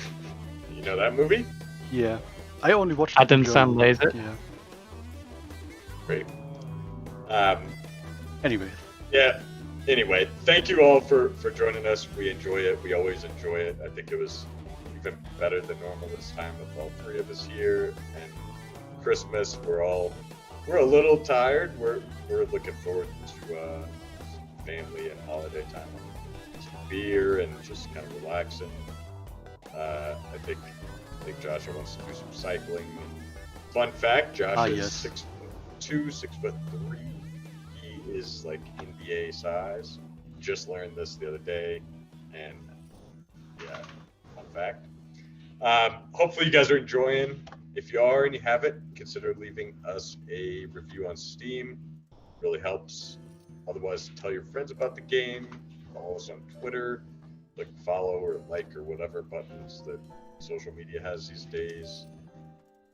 [SPEAKER 3] You know that movie?
[SPEAKER 1] Yeah, I only watched it
[SPEAKER 2] Adam
[SPEAKER 1] in German.
[SPEAKER 2] Sandler.
[SPEAKER 1] Yeah.
[SPEAKER 3] Great.
[SPEAKER 1] Anyway,
[SPEAKER 3] Yeah. Anyway, thank you all for joining us. We enjoy it. We always enjoy it. I think it was even better than normal this time with all three of us here. And Christmas, we're a little tired. We're looking forward to family and holiday time, some beer and just kind of relaxing. I think I think Joshua wants to do some cycling. Fun fact, Josh is
[SPEAKER 1] yes.
[SPEAKER 3] 6'2", 6'3". He is like NBA size. Just learned this the other day, and yeah, fun fact. Hopefully you guys are enjoying. If you are and you haven't, consider leaving us a review on Steam. Really helps. Otherwise, tell your friends about the game. Follow us on Twitter. Follow or like or whatever buttons that social media has these days.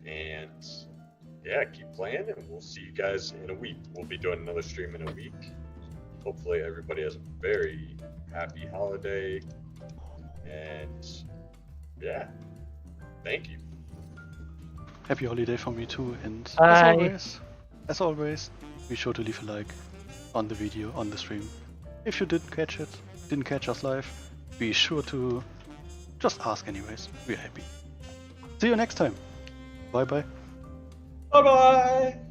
[SPEAKER 3] And yeah, keep playing, and we'll see you guys in a week. We'll be doing another stream in a week. Hopefully everybody has a very happy holiday. And yeah, thank you.
[SPEAKER 1] Happy holiday for me too, and
[SPEAKER 2] Bye.
[SPEAKER 1] as always, be sure to leave a like on the video, on the stream. If you didn't catch us live, be sure to just ask anyways. We're happy. See you next time. Bye bye.
[SPEAKER 3] Bye bye.